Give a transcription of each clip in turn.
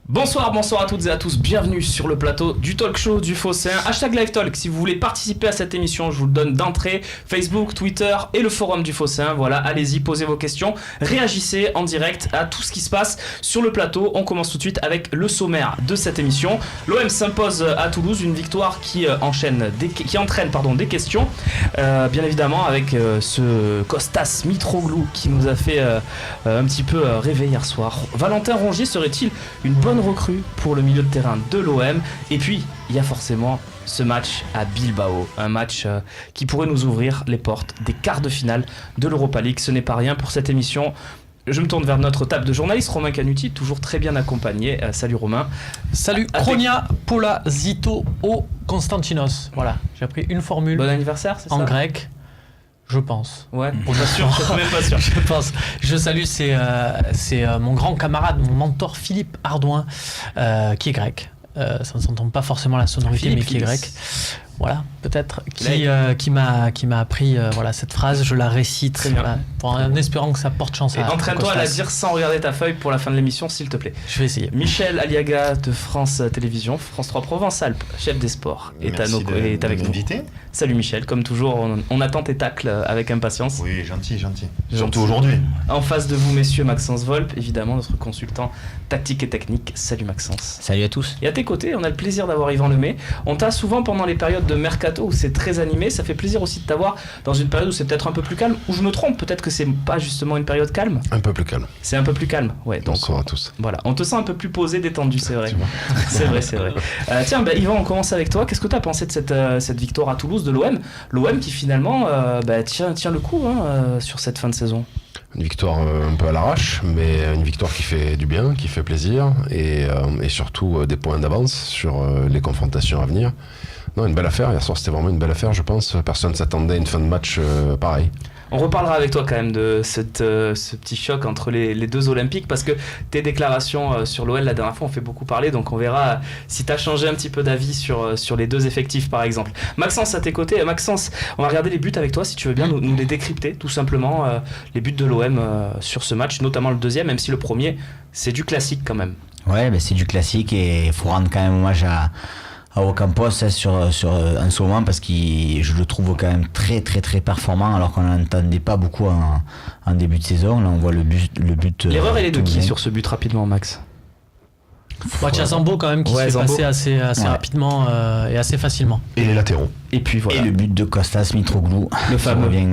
Bonsoir à toutes et à tous, bienvenue sur le plateau du talk show du Phocéen. Hashtag LiveTalk, si vous voulez participer à cette émission, je vous le donne d'entrée, Facebook, Twitter et le forum du Phocéen. Voilà, allez-y, posez vos questions, réagissez en direct à tout ce qui se passe sur le plateau. On commence tout de suite avec le sommaire de cette émission. L'OM s'impose à Toulouse, une victoire qui entraîne des questions. Bien évidemment avec ce Kostas Mitroglou qui nous a fait un petit peu rêver hier soir. Valentin Rongier serait-il une bonne recrue pour le milieu de terrain de l'OM? Et puis il y a forcément ce match à Bilbao, un match qui pourrait nous ouvrir les portes des quarts de finale de l'Europa League. Ce n'est pas rien pour cette émission. Je me tourne vers notre table de journaliste, Romain Canuti, toujours très bien accompagné. Salut Romain. Salut. Chronia Paula Zito O Konstantinos. Voilà, j'ai appris une formule. Bon anniversaire, c'est ça? En grec. Je pense. Ouais, pas sûr, je suis même pas sûr. Je pense. Je salue, c'est mon grand camarade, mon mentor Philippe Ardouin, qui est grec. Ça ne s'entend pas forcément la sonorité, Philippe mais qui est grec. Voilà, peut-être, qui m'a appris cette phrase, je la récite en espérant que ça porte chance. Et entraîne-toi à la dire sans regarder ta feuille pour la fin de l'émission, s'il te plaît. Je vais essayer. Michel Aliaga de France Télévisions, France 3 Provence-Alpes, chef des sports, est avec nous. Salut Michel, comme toujours, on attend tes tacles avec impatience. Oui, gentil. Surtout aujourd'hui. En face de vous, messieurs, Maxence Volpe, évidemment, notre consultant tactique et technique. Salut Maxence. Salut à tous. Et à tes côtés, on a le plaisir d'avoir Yvan Lemay. On t'a souvent pendant les périodes de mercato où c'est très animé, ça fait plaisir aussi de t'avoir dans une période où c'est peut-être un peu plus calme, où je me trompe, peut-être que c'est pas justement une période calme. Un peu plus calme. C'est un peu plus calme, ouais. Donc, bonsoir à tous. Voilà, on te sent un peu plus posé, détendu, c'est vrai. C'est vrai. Tiens, Yvan, on commence avec toi. Qu'est-ce que tu as pensé de cette victoire à Toulouse de l'OM? L'OM qui finalement tient le coup sur cette fin de saison. Une victoire un peu à l'arrache, mais une victoire qui fait du bien, qui fait plaisir, et surtout des points d'avance sur les confrontations à venir. Non, une belle affaire. Hier soir, c'était vraiment une belle affaire, je pense. Personne ne s'attendait à une fin de match pareille. On reparlera avec toi quand même de ce petit choc entre les deux Olympiques, parce que tes déclarations sur l'OL la dernière fois ont fait beaucoup parler, donc on verra si tu as changé un petit peu d'avis sur les deux effectifs par exemple. Maxence, à tes côtés. Maxence, on va regarder les buts avec toi si tu veux bien nous les décrypter tout simplement, les buts de l'OM sur ce match, notamment le deuxième, même si le premier c'est du classique quand même. Ouais, c'est du classique et il faut rendre quand même hommage à Ocampos en ce moment parce que je le trouve quand même très très très performant alors qu'on n'entendait pas beaucoup en début de saison. Là on voit le but. L'erreur elle est de qui sur ce but rapidement, Max? Tu as Zambo quand même qui se fait passer assez rapidement et assez facilement. Et les latéraux. Et puis voilà. Et le but de Kostas Mitroglou, le fameux, revient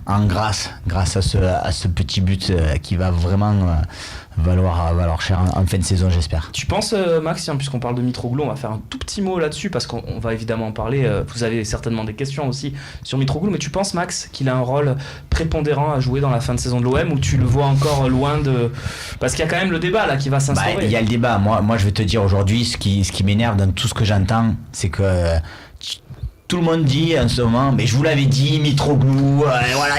en grâce à ce petit but qui va vraiment valoir cher en fin de saison, j'espère. Tu penses, Max, puisqu'on parle de Mitroglou, on va faire un tout petit mot là-dessus parce qu'on va évidemment en parler. Vous avez certainement des questions aussi sur Mitroglou, mais tu penses, Max, qu'il a un rôle prépondérant à jouer dans la fin de saison de l'OM, ou tu le vois encore loin de... Parce qu'il y a quand même le débat là qui va s'instaurer. Il y a le débat. Moi, je vais te dire aujourd'hui, ce qui m'énerve dans tout ce que j'entends, c'est que tout le monde dit en ce moment, mais je vous l'avais dit, Mitroglou,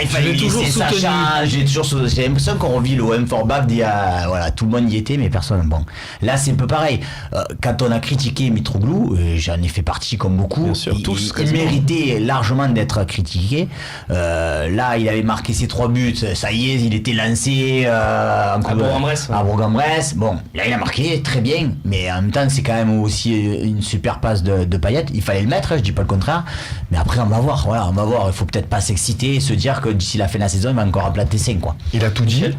il fallait laisser ça change. J'ai l'impression qu'on revit le OM for back tout le monde y était, mais personne. Bon, là c'est un peu pareil. Quand on a critiqué Mitroglou, j'en ai fait partie comme beaucoup. Bien sûr, il méritait largement d'être critiqué. Là, il avait marqué ses 3 buts, ça y est, il était lancé à Bourg-en-Bresse. Bon, là il a marqué très bien, mais en même temps c'est quand même aussi une super passe de Payet. Il fallait le mettre, je dis pas le contraire. Mais après on va voir, il faut peut-être pas s'exciter et se dire que d'ici la fin de la saison il va encore appeler Tessin quoi. Il a tout dit,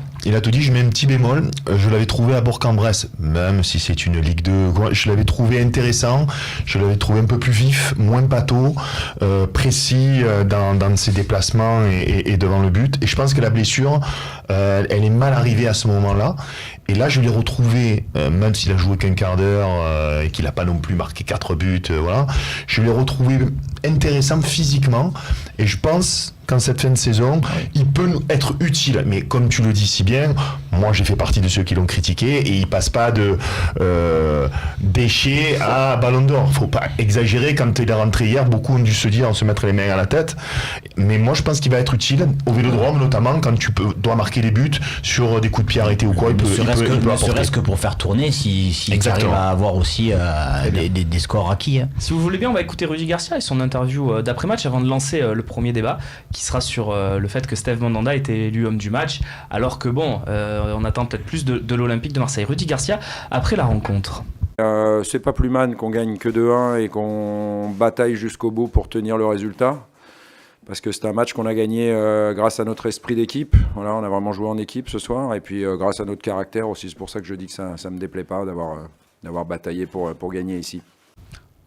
je mets un petit bémol, je l'avais trouvé à Bourg-en-Bresse, même si c'est une Ligue 2, je l'avais trouvé intéressant, je l'avais trouvé un peu plus vif, moins pâteau, précis dans ses déplacements et devant le but, et je pense que la blessure, elle est mal arrivée à ce moment-là, et là je l'ai retrouvé, même s'il a joué qu'un quart d'heure et qu'il n'a pas non plus marqué 4 buts, je l'ai retrouvé intéressant physiquement, et je pense qu'en cette fin de saison, il peut nous être utile. Mais comme tu le dis si bien, moi j'ai fait partie de ceux qui l'ont critiqué, et il passe pas de déchet à Ballon d'Or. Faut pas exagérer. Quand il est rentré hier, beaucoup ont dû se dire, on se mettre les mains à la tête. Mais moi je pense qu'il va être utile au Vélodrome, notamment quand dois marquer des buts sur des coups de pied arrêtés ou quoi. Il peut apporter. Serait-ce que pour faire tourner, si arrive à avoir aussi des scores acquis. Hein. Si vous voulez bien, on va écouter Rudy Garcia et son interview d'après-match avant de lancer le premier débat, qui sera sur le fait que Steve Mandanda était élu homme du match, alors que on on attend peut-être plus de l'Olympique de Marseille. Rudy Garcia, après la rencontre. C'est pas plus mal qu'on gagne que 2-1 et qu'on bataille jusqu'au bout pour tenir le résultat. Parce que c'est un match qu'on a gagné grâce à notre esprit d'équipe. Voilà, on a vraiment joué en équipe ce soir. Et puis grâce à notre caractère aussi. C'est pour ça que je dis que ça me déplaît pas d'avoir bataillé pour gagner ici.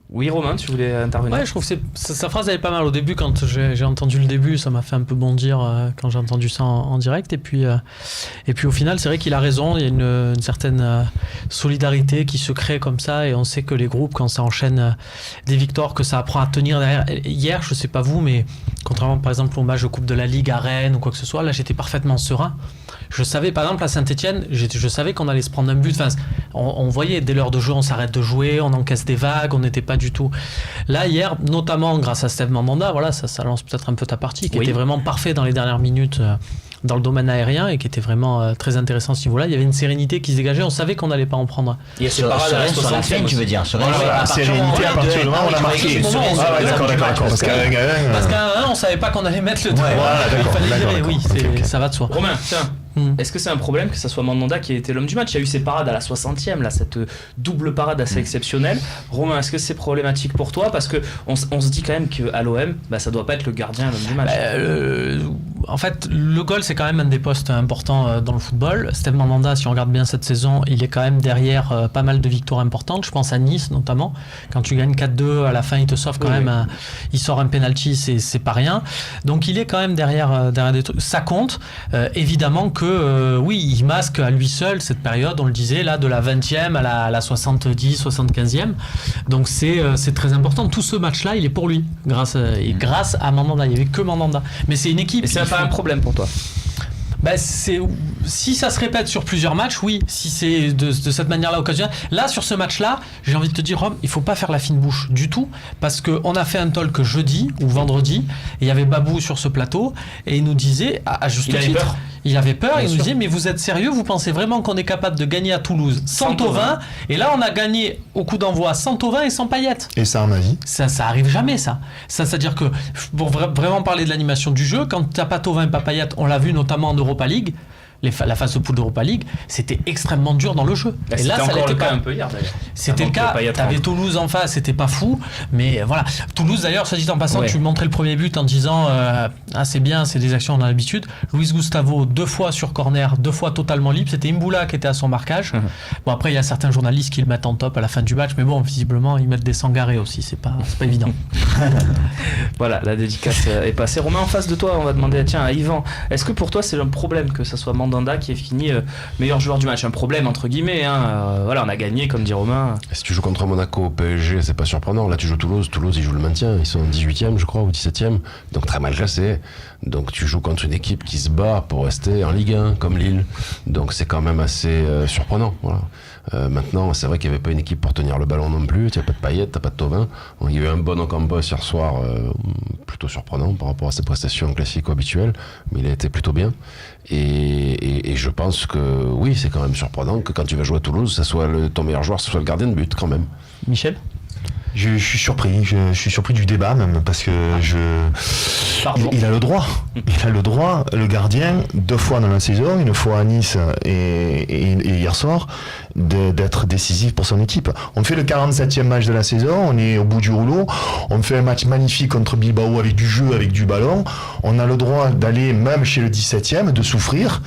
Oui, Romain, tu voulais intervenir? Ouais, je trouve que sa phrase elle est pas mal. Au début, quand j'ai entendu le début, ça m'a fait un peu bondir quand j'ai entendu ça en direct. Et puis au final, c'est vrai qu'il a raison. Il y a une certaine solidarité qui se crée comme ça. Et on sait que les groupes, quand ça enchaîne des victoires, que ça apprend à tenir derrière. Hier, je sais pas vous, mais contrairement par exemple au match de Coupe de la Ligue à Rennes ou quoi que ce soit, là j'étais parfaitement serein. Je savais, par exemple, à Saint-Etienne, je savais qu'on allait se prendre un but. Enfin, on voyait, dès l'heure de jeu, on s'arrête de jouer, on encaisse des vagues, on n'était pas du tout. Là, hier, notamment grâce à Steve Mandanda, voilà, ça lance peut-être un peu ta partie, qui était vraiment parfait dans les dernières minutes dans le domaine aérien et qui était vraiment très intéressant à ce niveau-là. Il y avait une sérénité qui se dégageait, on savait qu'on n'allait pas en prendre. Il y a sur la fin, tu veux dire. La sérénité à partir du moment où on a marqué. D'accord. Parce qu'à 1, on savait pas qu'on allait mettre le 2. Il fallait le virer, oui, ça va de soi. Romain, tiens. Est-ce que c'est un problème que ça soit Mandanda qui ait été l'homme du match? Il y a eu ces parades à la 60e, là, cette double parade assez exceptionnelle. Romain, est-ce que c'est problématique pour toi? Parce qu'on se dit quand même qu'à l'OM, ça doit pas être le gardien l'homme du match. En fait, le goal, c'est quand même un des postes importants dans le football. Steve Mandanda, si on regarde bien cette saison, il est quand même derrière pas mal de victoires importantes. Je pense à Nice, notamment. Quand tu gagnes 4-2, à la fin, il te sauve quand même. Il sort un penalty, c'est pas rien. Donc, il est quand même derrière des trucs. Ça compte. Évidemment que oui, il masque à lui seul cette période, on le disait, là, de la 20e à la 70, 75e. Donc c'est très important. Tout ce match-là, il est pour lui, grâce à Mandanda. Il n'y avait que Mandanda. Mais c'est une équipe. Et c'est pas un problème pour toi? Si ça se répète sur plusieurs matchs, oui. Si c'est de cette manière-là occasionnelle. Là, sur ce match-là, j'ai envie de te dire, Rome, il faut pas faire la fine bouche du tout, parce qu'on a fait un talk jeudi ou vendredi, et il y avait Babou sur ce plateau, et il nous disait, à juste titre, il avait peur, il nous disait, mais vous êtes sérieux, vous pensez vraiment qu'on est capable de gagner à Toulouse sans Thauvin? Et là, on a gagné au coup d'envoi sans Thauvin et sans Payet. Et ça, on a dit ça arrive jamais, ça. C'est-à-dire que, pour vraiment parler de l'animation du jeu, quand t'as pas Thauvin et pas Payet, on l'a vu notamment en Europa League, la phase de poule d'Europa League, c'était extrêmement dur dans le jeu. Et là, ça l'était pas un peu hier d'ailleurs. C'était le cas. T'avais Toulouse en face, c'était pas fou, mais voilà. Toulouse d'ailleurs, ça dit en passant, tu montrais le premier but en disant c'est bien, c'est des actions on a l'habitude. Luis Gustavo 2 fois sur corner, 2 fois totalement libre. C'était Mboula qui était à son marquage. Bon après il y a certains journalistes qui le mettent en top à la fin du match, mais bon visiblement ils mettent des sangarés aussi, c'est pas évident. Voilà, la dédicace est passée. Romain, en face de toi, on va demander à Yvan, est-ce que pour toi c'est un problème que ça soit Mandanda qui est fini meilleur joueur du match? Un problème entre guillemets, voilà, on a gagné comme dit Romain. Si tu joues contre Monaco, PSG, c'est pas surprenant. Là tu joues Toulouse, ils jouent le maintien, ils sont 18e je crois ou 17e, donc très mal classé. Donc tu joues contre une équipe qui se bat pour rester en Ligue 1 comme Lille, donc c'est quand même assez surprenant, voilà. Maintenant c'est vrai qu'il n'y avait pas une équipe pour tenir le ballon non plus, tu n'as pas de Payet, tu n'as pas de Thauvin. Il y a eu un bon Ocampos hier soir, plutôt surprenant par rapport à ses prestations classiques ou habituelles, mais il a été plutôt bien. Et je pense que oui, c'est quand même surprenant que quand tu vas jouer à Toulouse, ça soit ton meilleur joueur, ce soit le gardien de but quand même. Michel? Je suis surpris, je suis surpris du débat même, parce que il a le droit, le gardien, 2 fois dans la saison, une fois à Nice et hier soir, d'être décisif pour son équipe. On fait le 47e match de la saison, on est au bout du rouleau, on fait un match magnifique contre Bilbao avec du jeu, avec du ballon, on a le droit d'aller même chez le 17e, de souffrir,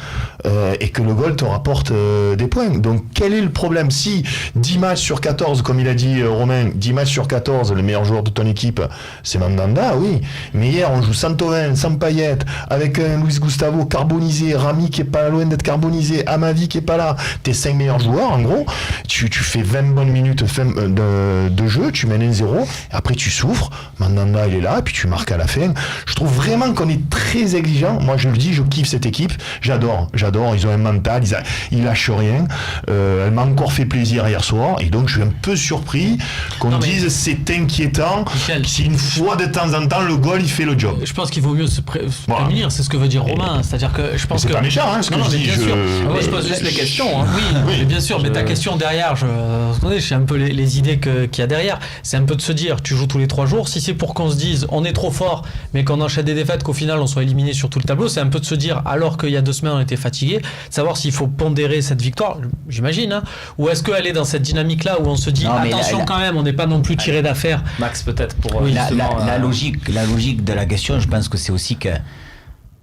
et que le goal te rapporte des points. Donc quel est le problème? Si 10 matchs sur 14, comme il a dit Romain, 10 matchs sur 14, le meilleur joueur de ton équipe, c'est Mandanda, oui. Mais hier, on joue sans Thauvin, sans Payet, avec un Luis Gustavo carbonisé, Rami qui est pas loin d'être carbonisé, Amavi qui est pas là. Tes 5 meilleurs joueurs, en gros, tu fais 20 bonnes minutes de jeu, tu mènes 1-0, après tu souffres, Mandanda il est là, et puis tu marques à la fin. Je trouve vraiment qu'on est très exigeant. Moi, je le dis, je kiffe cette équipe, j'adore. Ils ont un mental, ils lâchent rien. Elle m'a encore fait plaisir hier soir, et donc je suis un peu surpris qu'on dise c'est inquiétant, Michel, si une fois de temps en temps le goal il fait le job. Je pense qu'il vaut mieux Voilà. prémunir, c'est ce que veut dire Romain. C'est-à-dire que je pense C'est que. pas méchant, hein, ce que Non, je mais dis. bien sûr. Moi, je pose juste les questions. Hein. Oui, mais bien sûr, mais ta question derrière, je sais un peu les idées qu'il y a derrière. C'est un peu de se dire, tu joues tous les 3 jours. Si c'est pour qu'on se dise, on est trop fort, mais qu'on enchaîne des défaites, qu'au final on soit éliminé sur tout le tableau, c'est un peu de se dire, alors qu'il y a 2 semaines on était fatigué, savoir s'il faut pondérer cette victoire, j'imagine, hein, ou est-ce qu'elle est dans cette dynamique-là où on se dit, Non, mais attention quand même, on n'est pas non plus tiré d'affaire. Max, peut-être pour La logique de la question, je pense que c'est aussi que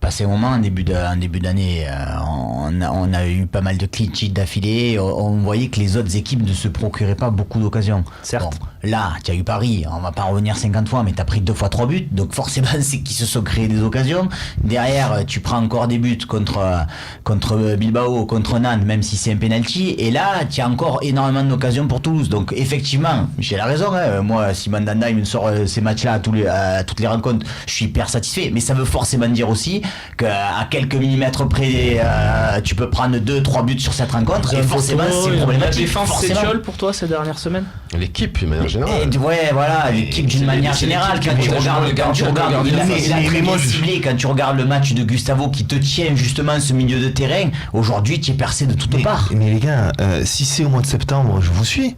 passé un moment en début d'année, on a eu pas mal de clean sheets d'affilée. On voyait que les autres équipes ne se procuraient pas beaucoup d'occasions. Certes. Bon, là, tu as eu Paris, on va pas revenir 50 fois, mais tu as pris 2 fois 3 buts, donc forcément c'est qu'ils se sont créés des occasions. Derrière, tu prends encore des buts contre Bilbao, contre Nantes, même si c'est un penalty, et là, tu as encore énormément d'occasions pour Toulouse. Donc effectivement, j'ai la raison, hein. Moi, si Mandanda il me sort ces matchs-là à toutes les rencontres, je suis hyper satisfait, mais ça veut forcément dire aussi qu'à quelques millimètres près, tu peux prendre 2-3 buts sur cette rencontre, et forcément c'est la problématique. défense s'étiole pour toi ces dernières semaines. L'équipe, de manière générale. Ouais, voilà, l'équipe d'une manière générale. Quand tu regardes, quand tu regardes le match de Gustavo qui te tient justement ce milieu de terrain, aujourd'hui tu es percé de toutes parts. Mais les gars, si c'est au mois de septembre, je vous suis.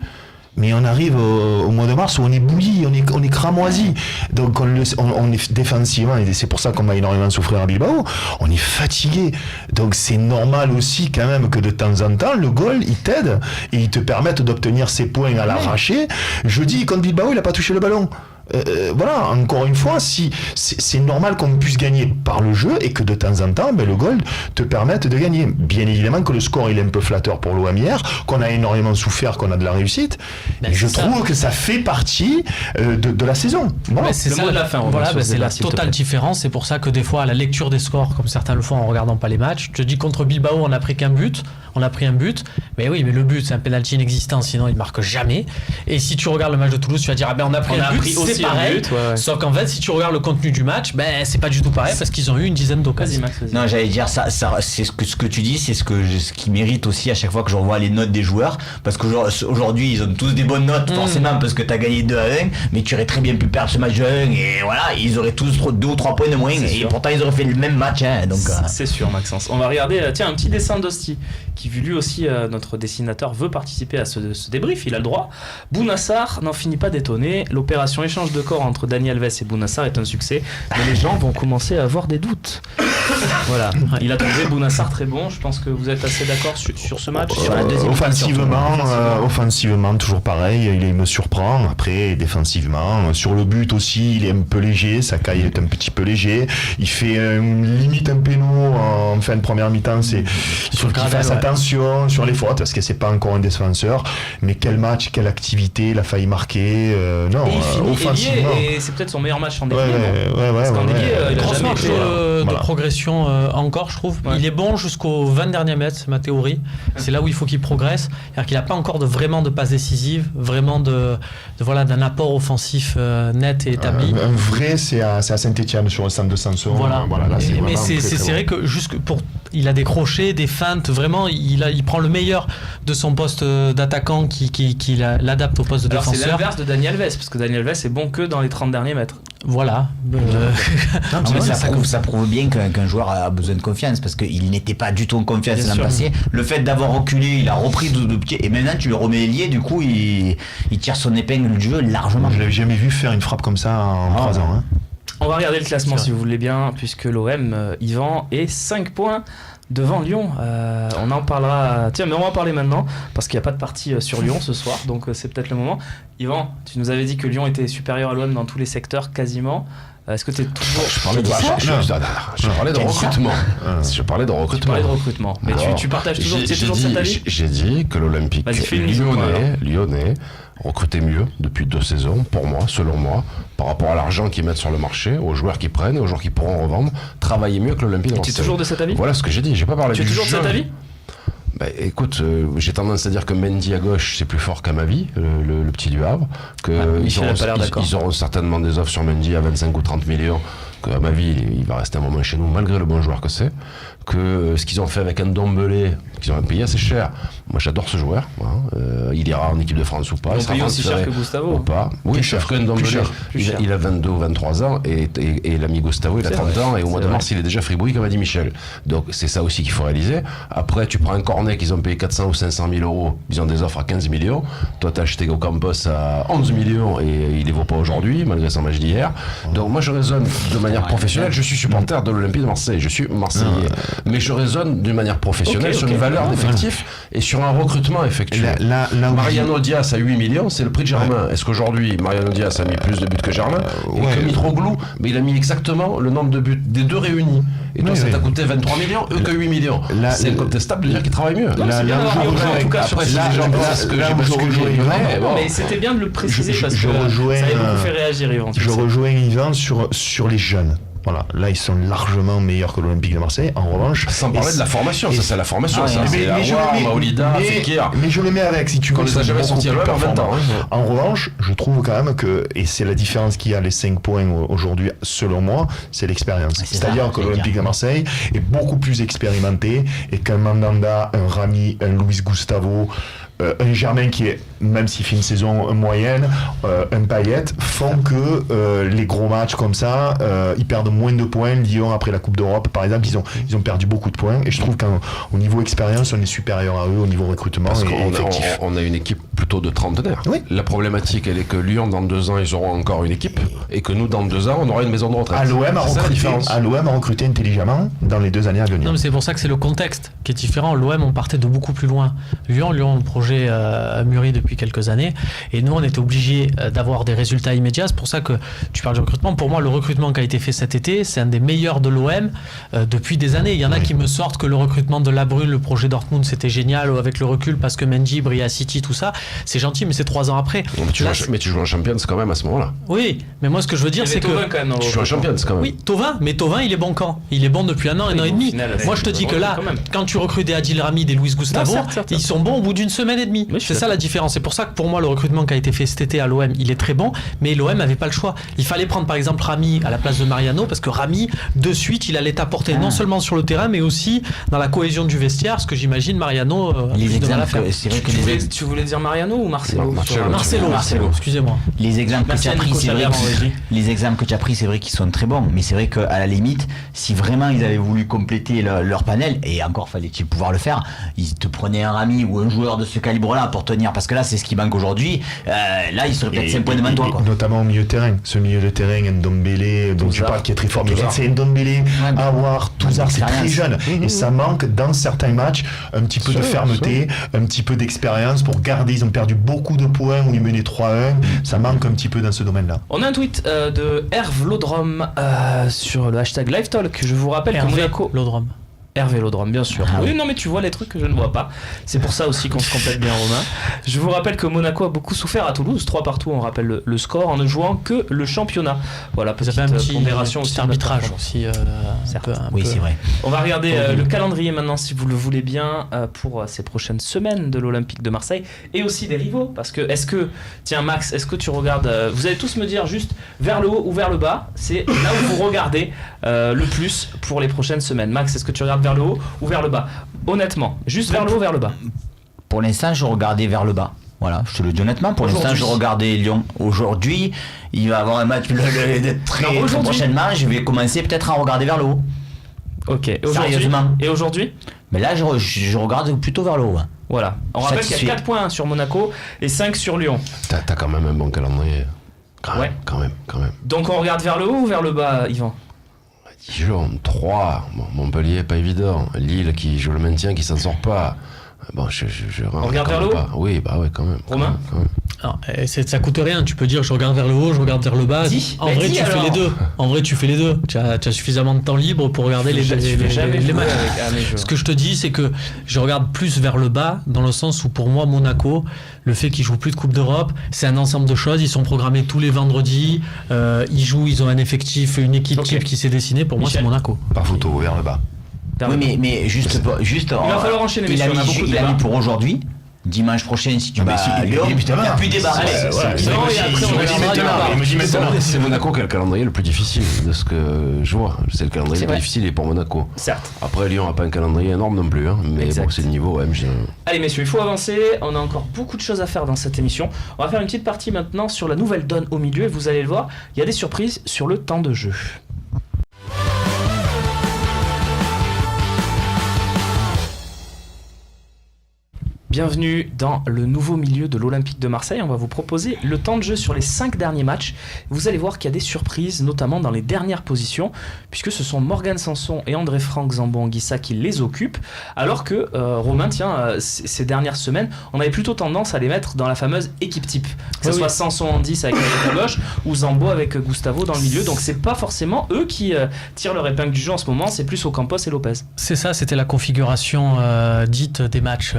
Mais on arrive au mois de mars où on est bouilli, on est cramoisi. Donc on est défensivement, et c'est pour ça qu'on va énormément souffrir à Bilbao, on est fatigué. Donc c'est normal aussi quand même que de temps en temps, le goal, il t'aide et il te permette d'obtenir ses points à l'arraché. Jeudi, contre Bilbao, il n'a pas touché le ballon. Voilà, encore une fois, si c'est normal qu'on puisse gagner par le jeu et que de temps en temps, le goal te permette de gagner. Bien évidemment que le score il est un peu flatteur pour l'OM hier, qu'on a énormément souffert, qu'on a de la réussite. Mais je trouve que ça fait partie de la saison. Voilà. C'est le mot de la fin. Voilà, c'est la totale différence. C'est pour ça que des fois, à la lecture des scores, comme certains le font en regardant pas les matchs, je te dis contre Bilbao, on a pris qu'un but. On a pris un but, mais oui, mais le but c'est un penalty inexistant, sinon il marque jamais. Et si tu regardes le match de Toulouse, tu vas dire on a pris un but, c'est pareil. But, ouais. Sauf qu'en fait, si tu regardes le contenu du match, c'est pas du tout pareil parce qu'ils ont eu une dizaine d'occasions. Non, j'allais dire ça c'est ce que tu dis, c'est ce qui mérite aussi à chaque fois que je revois les notes des joueurs, parce qu'aujourd'hui ils ont tous des bonnes notes forcément parce que t'as gagné 2-1, mais tu aurais très bien pu perdre ce match de 1 et voilà, ils auraient tous 2 ou 3 points de moins et pourtant ils auraient fait le même match, hein, donc c'est sûr, Maxence. On va regarder un petit dessin d'Osti qui lui aussi notre dessinateur veut participer à ce débrief, il a le droit. Bounassar n'en finit pas d'étonner, l'opération échange de corps entre Dani Alves et Bounassar est un succès, mais les gens vont commencer à avoir des doutes. Voilà, il a trouvé Bounassar très bon, je pense que vous êtes assez d'accord sur ce match. Sur la deuxième offensivement, toujours pareil, il me surprend. Après, défensivement, sur le but aussi, il est un peu léger, Sakai est un petit peu léger, il fait limite un péno en fin de première mi-temps, il faut qu'il fasse attention sur les fautes, parce que c'est pas encore un défenseur, mais quel match, quelle activité, il a failli marquer, offensivement. Et c'est peut-être son meilleur match en délié. Grosse marge de progression encore, je trouve. Ouais. Il est bon jusqu'aux 20 derniers mètres, c'est ma théorie. C'est là où il faut qu'il progresse. C'est-à-dire qu'il n'a pas encore vraiment de passe décisive, vraiment d'un apport offensif net et établi. Un vrai, c'est à Saint-Etienne sur le centre de Sanson. Voilà. Là, mais c'est vrai que il a des crochets, des feintes, vraiment, il prend le meilleur de son poste d'attaquant qui l'adapte au poste de défenseur. C'est l'inverse de Dani Alves, parce que Dani Alves est bon que dans les 30 derniers mètres. Voilà. Ça prouve bien qu'un joueur a besoin de confiance, parce qu'il n'était pas du tout en confiance l'an passé. Le fait d'avoir reculé, il a repris de pied, et maintenant tu le remets lié, du coup il tire son épingle du jeu largement. Je l'avais jamais vu faire une frappe comme ça en 3 ans. Hein. On va regarder le classement si vous voulez bien, puisque l'OM, Yvan, est 5 points devant Lyon. On en parlera. Tiens, mais on va en parler maintenant, parce qu'il n'y a pas de partie sur Lyon ce soir, donc c'est peut-être le moment. Yvan, tu nous avais dit que Lyon était supérieur à l'OM dans tous les secteurs, quasiment. Est-ce que tu es toujours... Je parlais de recrutement. Je parlais de recrutement. Mais tu partages toujours, cet avis ? J'ai dit que l'Olympique lyonnais recrutait mieux depuis 2 saisons, pour moi, selon moi, par rapport à l'argent qu'ils mettent sur le marché, aux joueurs qu'ils prennent, aux joueurs qu'ils pourront revendre, travailler mieux que l'Olympique. Et tu es toujours de cet avis ? Voilà ce que j'ai dit, j'ai pas parlé du jeu. Tu es toujours de cet avis ? Écoute, j'ai tendance à dire que Mendy à gauche c'est plus fort qu'Amavi, le petit du Havre, ils auront certainement des offres sur Mendy à 25 ou 30 millions, qu'à ma vie, il va rester un moment chez nous, malgré le bon joueur que c'est, que ce qu'ils ont fait avec un Ndombele, qu'ils ont payé assez cher. Moi, j'adore ce joueur. Il ira en équipe de France ou pas. Ils ont payé aussi cher que Gustavo. Ou pas. Oui, sauf que Ndombele, il a 22 ou 23 ans et l'ami Gustavo, il a 30 ans et au mois de mars, il est déjà fribouille, comme a dit Michel. Donc, c'est ça aussi qu'il faut réaliser. Après, tu prends un Cornet qu'ils ont payé 400 ou 500 000 euros, ils ont des offres à 15 millions. Toi, t'as acheté Ocampos à 11 millions et il les vaut pas aujourd'hui, malgré son match d'hier. Donc, moi, je raisonne de manière professionnelle. Je suis supporter de l'Olympique de Marseille. Je suis Marseillais. Mais je raisonne d'une manière professionnelle sur une valeur d'effectif et sur un recrutement effectué. Mariano Diaz à 8 millions, c'est le prix de Germain. Est-ce qu'aujourd'hui, Mariano Diaz a mis plus de buts que Germain et que Mitroglou, mais il a mis exactement le nombre de buts des deux réunis. Et toi, ça t'a coûté 23 millions, eux que 8 millions. C'est incontestable de dire qu'ils travaillent mieux. Mais c'était bien de le préciser parce que ça avait beaucoup fait réagir, Yvan. Je rejoins Yvan sur les jeunes. Voilà, là ils sont largement meilleurs que l'Olympique de Marseille. En revanche, sans parler de la formation, ça c'est la formation. Mais je le mets avec, si tu veux. On les a jamais sortis à l'OM en 20 ans. En revanche, je trouve quand même que, et c'est la différence qu'il y a les 5 points aujourd'hui, selon moi, c'est l'expérience. C'est-à-dire que l'Olympique de Marseille est beaucoup plus expérimenté et qu'un Mandanda, un Rami, un Luis Gustavo, un Germain qui est, même s'il fait une saison moyenne, un Payet, font que les gros matchs comme ça, ils perdent moins de points. Lyon, après la Coupe d'Europe, par exemple, ils ont perdu beaucoup de points. Et je trouve qu'au niveau expérience, on est supérieur à eux au niveau recrutement. Parce qu'on a une équipe plutôt de trentenaires. Oui. La problématique, elle est que Lyon, dans 2 ans, ils auront encore une équipe. Et que nous, dans 2 ans, on aura une maison de retraite. L'OM a recruté intelligemment dans les 2 années à venir. Non, mais c'est pour ça que c'est le contexte qui est différent. L'OM, on partait de beaucoup plus loin. Lyon, le projet mûri depuis quelques années et nous on était obligés d'avoir des résultats immédiats. C'est pour ça que tu parles du recrutement. Pour moi, le recrutement qui a été fait cet été, c'est un des meilleurs de l'OM depuis des années. Il y en a qui me sortent que le recrutement de Labrune, le projet Dortmund, c'était génial avec le recul parce que Mendy brille à City, tout ça, c'est gentil, mais c'est 3 ans après. Mais tu joues en Champions quand même à ce moment-là. Oui, mais moi ce que je veux dire, c'est que tu joues en Champions quand même. Oui, Thauvin, il est bon quand il est bon depuis 1 an, 1 an et demi. Moi je te dis que là, quand tu recrutes des Adil Rami, des Luis Gustavo, ils sont bons au bout d'une semaine et demie. C'est ça la différence. C'est pour ça que pour moi le recrutement qui a été fait cet été à l'OM, il est très bon, mais l'OM n'avait pas le choix. Il fallait prendre par exemple Rami à la place de Mariano parce que Rami, de suite, il allait t'apporter non seulement sur le terrain mais aussi dans la cohésion du vestiaire, ce que j'imagine Mariano les exemples, c'est vrai que tu voulais dire Mariano ou Marcelo? Marcelo, excusez-moi. Les exemples que tu as pris, c'est vrai qu'ils sont très bons, mais c'est vrai qu'à la limite, si vraiment ils avaient voulu compléter leur panel, et encore fallait-il pouvoir le faire, ils te prenaient un Rami ou un joueur de ce calibre-là pour tenir, parce que là c'est ce qui manque aujourd'hui. Là il serait peut-être 5 points devant toi, quoi. Notamment au milieu de terrain, ce milieu de terrain, Ndombele, donc je parle qui est très fort, mais c'est Ndombele, Aouar, Touzard, c'est très jeune, et ça manque dans certains matchs un petit peu de fermeté, un petit peu d'expérience pour garder. Ils ont perdu beaucoup de points où ils menaient 3-1, ça manque un petit peu dans ce domaine-là. On a un tweet de Hervé Lodrom sur le hashtag LiveTalk. Je vous rappelle que Monaco Hervé Lodrom, bien sûr. Oui, non, mais tu vois les trucs que je ne vois pas. C'est pour ça aussi qu'on se complète bien, Romain. Je vous rappelle que Monaco a beaucoup souffert à Toulouse. 3 partout, on rappelle le score, en ne jouant que le championnat. Voilà, petite pondération aussi. Arbitrage aussi. Oui, c'est vrai. On va regarder le calendrier maintenant, si vous le voulez bien, pour ces prochaines semaines de l'Olympique de Marseille et aussi des rivaux. Parce que, tiens, Max, est-ce que tu regardes. Vous allez tous me dire juste vers le haut ou vers le bas. C'est là où vous regardez le plus pour les prochaines semaines. Max, est-ce que tu regardes vers le haut ou vers le bas? Honnêtement, juste vers le haut ou vers le bas? Pour l'instant, je regardais vers le bas. Voilà, je te le dis honnêtement. Pour l'instant, je regardais Lyon. Aujourd'hui, il va y avoir un match très prochainement. Je vais commencer peut-être à regarder vers le haut. Ok, sérieusement. Et aujourd'hui? Mais là, je regarde plutôt vers le haut. Voilà. On rappelle qu'il y a 4 points sur Monaco et 5 sur Lyon. T'as quand même un bon calendrier. Quand même. Donc on regarde vers le haut ou vers le bas, Yvan? Dijon, 3, Montpellier, pas évident. Lille qui joue le maintien, qui s'en sort pas. Bon, on regarde vers le haut? Oui, bah ouais, quand même. Romain? Alors, ça coûte rien, tu peux dire je regarde vers le haut, je regarde vers le bas. En vrai, tu fais les deux. Tu fais les deux. Tu as suffisamment de temps libre pour regarder les matchs. Ce que je te dis, c'est que je regarde plus vers le bas, dans le sens où pour moi, Monaco, le fait qu'ils jouent plus de Coupe d'Europe, c'est un ensemble de choses. Ils sont programmés tous les vendredis. Ils ont un effectif, une équipe type qui s'est dessinée. Pour moi, c'est Monaco. Par photo, vers le bas. Oui, mais juste il va falloir enchaîner. Il a mis pour aujourd'hui. dimanche prochain, si tu bats Lyon, il n'y a plus de débat. C'est Monaco qui a le calendrier le plus difficile de ce que je vois. C'est le calendrier le plus difficile et pour Monaco. Certes. Après, Lyon n'a pas un calendrier énorme non plus, hein, mais bon, c'est le niveau. Allez messieurs, il faut avancer. On a encore beaucoup de choses à faire dans cette émission. On va faire une petite partie maintenant sur la nouvelle donne au milieu et vous allez le voir, il y a des surprises sur le temps de jeu. Bienvenue dans le nouveau milieu de l'Olympique de Marseille. On va vous proposer le temps de jeu sur les 5 derniers matchs. Vous allez voir qu'il y a des surprises, notamment dans les dernières positions, puisque ce sont Morgan Sanson et André-Franck Zambo-Anguissa qui les occupent, alors que Romain, ces dernières semaines, on avait plutôt tendance à les mettre dans la fameuse équipe type. Que ce soit Sanson en 10 avec la gauche ou Zambo avec Gustavo dans le milieu. Donc c'est pas forcément eux qui tirent leur épingle du jeu en ce moment, c'est plus Ocampos et Lopez. C'est ça, c'était la configuration dite des matchs,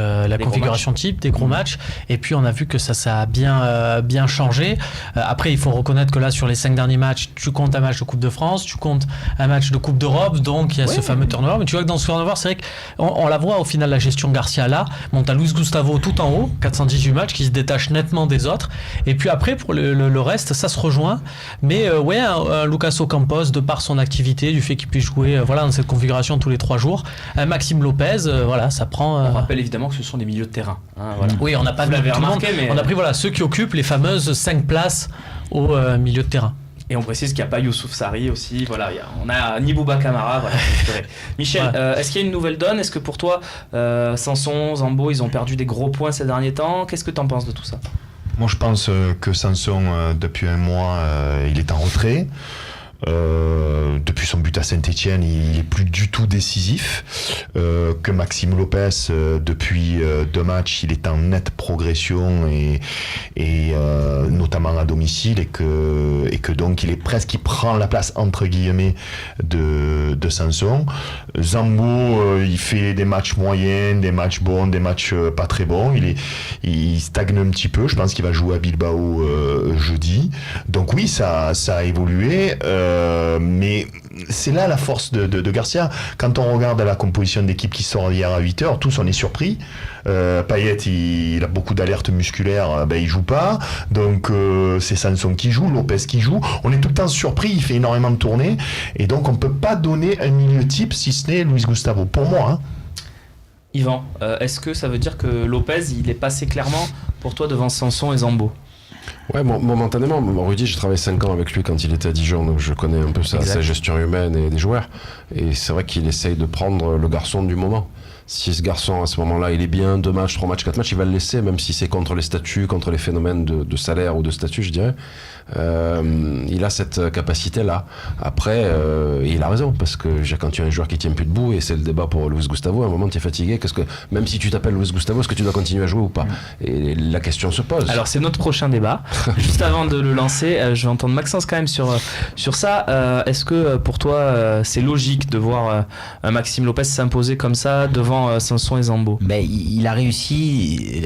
configuration type, des gros matchs, et puis on a vu que ça a bien changé. Après, il faut reconnaître que là, sur les 5 derniers matchs, tu comptes un match de Coupe de France, tu comptes un match de Coupe d'Europe, donc il y a ce fameux turnover, mais tu vois que dans ce turnover, c'est vrai qu'on la voit au final, la gestion Garcia là, bon, t'as Luis Gustavo tout en haut, 418 matchs, qui se détache nettement des autres, et puis après, pour le reste, ça se rejoint, mais un Lucas Ocampos, de par son activité, du fait qu'il puisse jouer dans cette configuration tous les 3 jours, un Maxime Lopez, ça prend... On rappelle évidemment que ce sont des milieux de terrain. Voilà. Oui, on n'a pas tout le monde, mais... on a pris ceux qui occupent les fameuses 5 places au milieu de terrain. Et on précise qu'il n'y a pas Youssouf Sarri aussi. Voilà, on a Nibouba Kamara. Voilà, Michel, est-ce qu'il y a une nouvelle donne? Est-ce que pour toi, Sanson, Zambo, ils ont perdu des gros points ces derniers temps? Qu'est-ce que tu en penses de tout ça? Moi, je pense que Sanson, depuis un mois, il est en retrait. Depuis son but à Saint-Etienne, il est plus du tout décisif. Que Maxime Lopez, depuis 2 matchs, il est en nette progression et notamment à domicile, et que donc il prend la place entre guillemets de Sanson. Zambo, il fait des matchs moyens, des matchs bons, des matchs pas très bons. Il stagne un petit peu. Je pense qu'il va jouer à Bilbao jeudi. Donc oui, ça a évolué. Mais c'est là la force de Garcia. Quand on regarde la composition d'équipe qui sort hier à 8h, tous on est surpris. Payet, il a beaucoup d'alertes musculaires, il joue pas. Donc c'est Sanson qui joue, Lopez qui joue. On est tout le temps surpris, il fait énormément de tournées. Et donc on peut pas donner un milieu type si ce n'est Luis Gustavo, pour moi. Yvan, est-ce que ça veut dire que Lopez, il est passé clairement pour toi devant Sanson et Zambo? Ouais, momentanément. Rudy, j'ai travaillé 5 ans avec lui quand il était à Dijon, donc je connais un peu sa gestion humaine et des joueurs. Et c'est vrai qu'il essaye de prendre le garçon du moment. Si ce garçon, à ce moment-là, il est bien, 2 matchs, 3 matchs, 4 matchs, il va le laisser, même si c'est contre les statuts, contre les phénomènes de salaire ou de statut, je dirais. Il a cette capacité-là. Après, il a raison, parce que quand tu as un joueur qui tient plus debout, et c'est le débat pour Luis Gustavo, à un moment tu es fatigué, même si tu t'appelles Luis Gustavo, est-ce que tu dois continuer à jouer ou pas? Et la question se pose. Alors c'est notre prochain débat. Juste avant de le lancer, je vais entendre Maxence quand même sur ça. Est-ce que pour toi c'est logique de voir un Maxime Lopez s'imposer comme ça devant Sanson et Zambo? Il a réussi,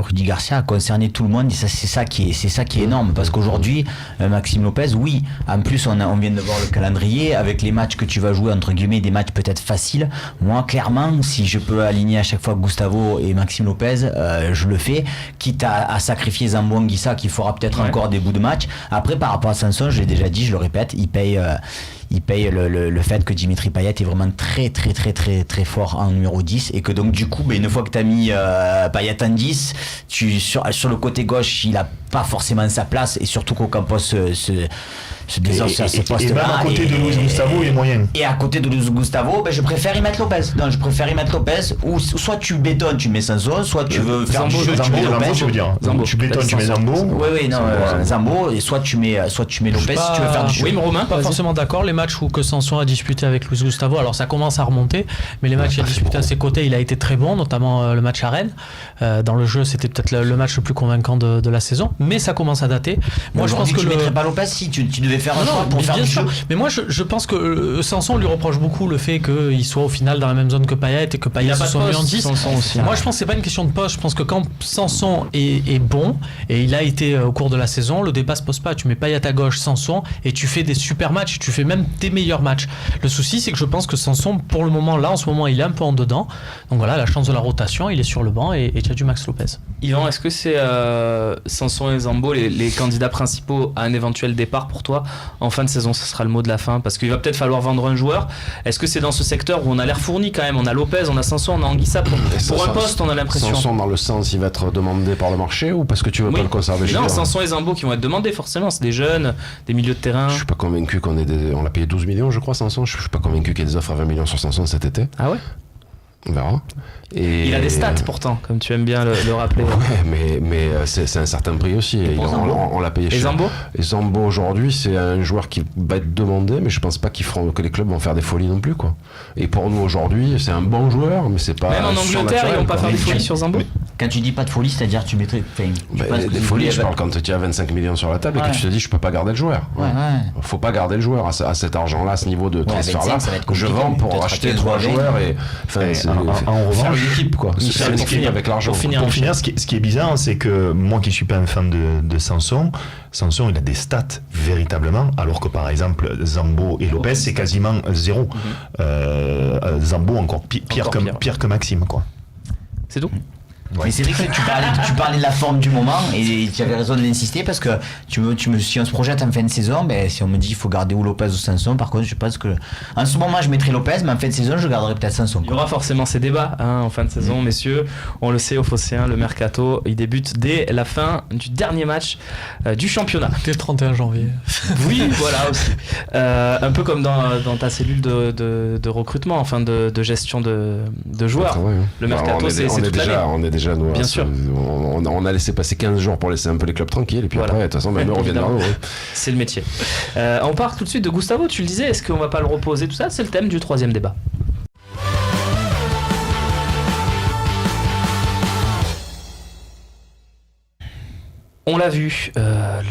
Rudy Garcia, à concerner tout le monde, et c'est ça qui est énorme, parce qu'aujourd'hui Maxime Lopez, oui, en plus on vient de voir le calendrier avec les matchs que tu vas jouer, entre guillemets, des matchs peut-être faciles. Moi clairement, si je peux aligner à chaque fois Gustavo et Maxime Lopez, je le fais, quitte à sacrifier Zambo Anguissa qui fera peut-être encore des bouts de match. Après, par rapport à Sanson, je l'ai déjà dit, je le répète, il paye le fait que Dimitri Payet est vraiment très très très très très fort en numéro 10, et que donc du coup une fois que tu as mis Payet en 10, sur le côté gauche il a pas forcément sa place, et surtout qu'Ocampos se désorce à ce poste-là. Et même à côté de Luis Gustavo, il est moyen. Et à côté de Luis Gustavo, je préfère y mettre Lopez. Non, je préfère y mettre Lopez, ou soit tu bétonnes, tu mets Sanson, soit tu veux faire Zambo, du jeu, tu mets Lopez. tu veux dire. Zambo. Tu bétonnes, tu mets Zambo. Oui, non, Zambo, et soit tu mets Lopez si tu veux faire du jeu. Oui, mais Romain, pas forcément d'accord. Les matchs où que Sanson a disputé avec Luis Gustavo, alors ça commence à remonter, mais les matchs qu'il a disputé à ses côtés, il a été très bon, notamment le match à Rennes. Dans le jeu, c'était peut-être le match le plus convaincant de la saison. mais ça commence à dater. Moi, je pense que tu mettrais pas Lopez si tu devais faire un choix pour faire du jeu. Mais moi, je pense que Sanson lui reproche beaucoup le fait qu'il soit au final dans la même zone que Payet et que Payet se soit mis en 10. Moi, je pense que c'est pas une question de poste. Je pense que quand Sanson est bon, et il a été au cours de la saison, le débat se pose pas. Tu mets Payet à gauche, Sanson, et tu fais des super matchs. Tu fais même tes meilleurs matchs. Le souci, c'est que je pense que Sanson, pour le moment, là, en ce moment, il est un peu en dedans. Donc voilà, la chance de la rotation, il est sur le banc et tu as du Max Lopez. Yvan, est-ce que c'est Sanson et Zambo les candidats principaux à un éventuel départ pour toi en fin de saison? Ce sera le mot de la fin, parce qu'il va peut-être falloir vendre un joueur. Est-ce que c'est dans ce secteur où on a l'air fourni quand même? On a Lopez, on a Sanson, on a Anguissa. Pour un poste, on a l'impression. Sanson dans le sens, il va être demandé par le marché ou parce que tu veux pas le conserver? Non, Sanson et Zambo qui vont être demandés forcément. C'est des jeunes, des milieux de terrain. Je suis pas convaincu on l'a payé 12 millions, je crois, Sanson. Je suis pas convaincu qu'il y ait des offres à 20 millions sur Sanson cet été. Ah ouais? On verra. Et il a des stats pourtant, comme tu aimes bien le rappeler. Ouais, mais c'est un certain prix aussi. On l'a payé cher. Et Zambo aujourd'hui, c'est un joueur qui va être demandé, mais je pense pas que les clubs vont faire des folies non plus, quoi. Et pour nous aujourd'hui, c'est un bon joueur, mais c'est pas. Même en Angleterre, ils vont pas faire des folies sur Zambo. Quand tu dis pas de folie, c'est-à-dire tu mettrais. Des folies, je parle quand tu as 25 millions sur la table et que tu te dis je peux pas garder le joueur. Faut pas garder le joueur à cet argent-là, à ce niveau de transfert-là. Je vends pour acheter 3 joueurs et. En revanche, une équipe, quoi. C'est fini avec l'argent. Pour finir, ce qui est bizarre, c'est que moi qui suis pas un fan de Sanson, il a des stats véritablement, alors que par exemple Zambo et Lopez c'est quasiment 0. Zambo encore pire que Maxime, quoi. C'est tout. Ouais. Mais c'est vrai que tu parlais de la forme du moment et tu avais raison de l'insister parce que si on se projette en fin de saison, si on me dit qu'il faut garder ou Lopez ou Sanson, par contre je pense que en ce moment je mettrais Lopez, mais en fin de saison je garderais peut-être Sanson. Il y aura forcément ces débats en fin de saison, messieurs. On le sait, au Phocéen, le mercato il débute dès la fin du dernier match du championnat. Dès le 31 janvier. Oui, voilà aussi. Un peu comme dans ta cellule de recrutement, enfin de gestion de joueurs. Ouais. Le mercato c'est toute l'année. Déjà, nous, bien sûr. On a laissé passer 15 jours pour laisser un peu les clubs tranquilles et puis après, de toute façon, même eux reviennent vers nous. C'est le métier. On part tout de suite de Gustavo, tu le disais, est-ce qu'on va pas le reposer, tout ça? C'est le thème du troisième débat. On l'a vu,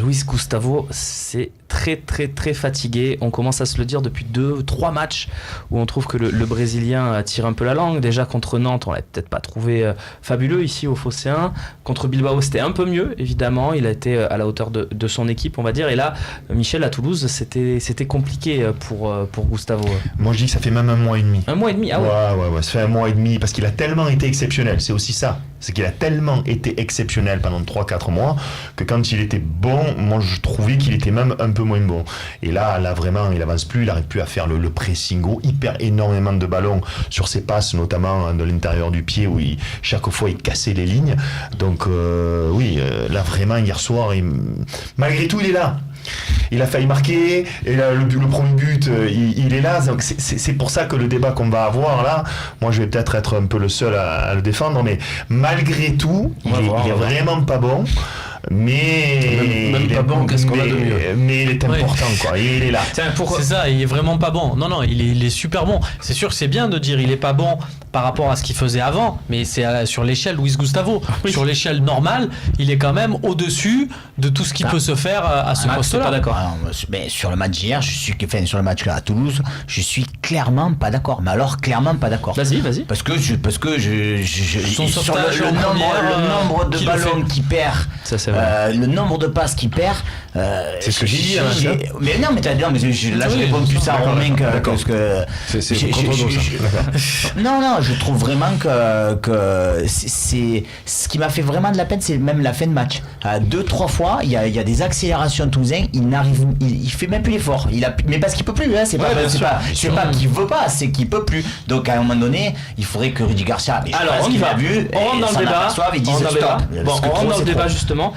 Luis Gustavo, c'est très très très fatigué. On commence à se le dire depuis 2-3 matchs où on trouve que le Brésilien tire un peu la langue. Déjà contre Nantes, on l'a peut-être pas trouvé fabuleux ici au Phocéen. Contre Bilbao, c'était un peu mieux, évidemment. Il a été à la hauteur de son équipe, on va dire. Et là, Michel, à Toulouse, c'était compliqué pour Gustavo. Moi, je dis que ça fait même 1 mois et demi. 1 mois et demi, ah ouais. Ouais, ça fait 1 mois et demi parce qu'il a tellement été exceptionnel. C'est aussi ça. C'est qu'il a tellement été exceptionnel pendant 3-4 mois que quand il était bon, moi je trouvais qu'il était même un peu moins bon. Et là vraiment, il avance plus, il n'arrive plus à faire le pressing haut, il perd énormément de ballons sur ses passes, notamment de l'intérieur du pied où chaque fois il cassait les lignes. Donc là vraiment hier soir, malgré tout il est là. Il a failli marquer et là, le premier but il est là, donc c'est pour ça que le débat qu'on va avoir là, moi je vais peut-être être un peu le seul à le défendre, mais malgré tout il est vraiment pas bon. Mais même pas bon, qu'est-ce qu'on a de mieux? Mais il est important, quoi. Il est là. C'est ça, il est vraiment pas bon. Non, il est super bon. C'est sûr que c'est bien de dire il est pas bon par rapport à ce qu'il faisait avant, mais c'est sur l'échelle Luis Gustavo. Oui. Sur l'échelle normale, il est quand même au-dessus de tout ce qui peut se faire à ce poste-là. Pas d'accord. Mais sur le match d'hier, sur le match à Toulouse, je suis clairement pas d'accord. Mais alors clairement pas d'accord. Vas-y. Parce que sur le nombre de ballons qu'il perd. Ça, c'est le nombre de passes qu'il perd, c'est ce que j'ai dit. Mais non, mais je réponds plus à Romain que ce que. C'est contre nous, ça. Non, je trouve vraiment que c'est ce qui m'a fait vraiment de la peine, c'est même la fin de match. 2-3 fois, il y a des accélérations toulousain, il fait même plus l'effort. Mais parce qu'il peut plus, hein, c'est pas qu'il veut pas, c'est qu'il peut plus. Donc à un moment donné, il faudrait que Rudy Garcia. Alors on y va. On rentre dans le débat. On rentre dans le débat justement.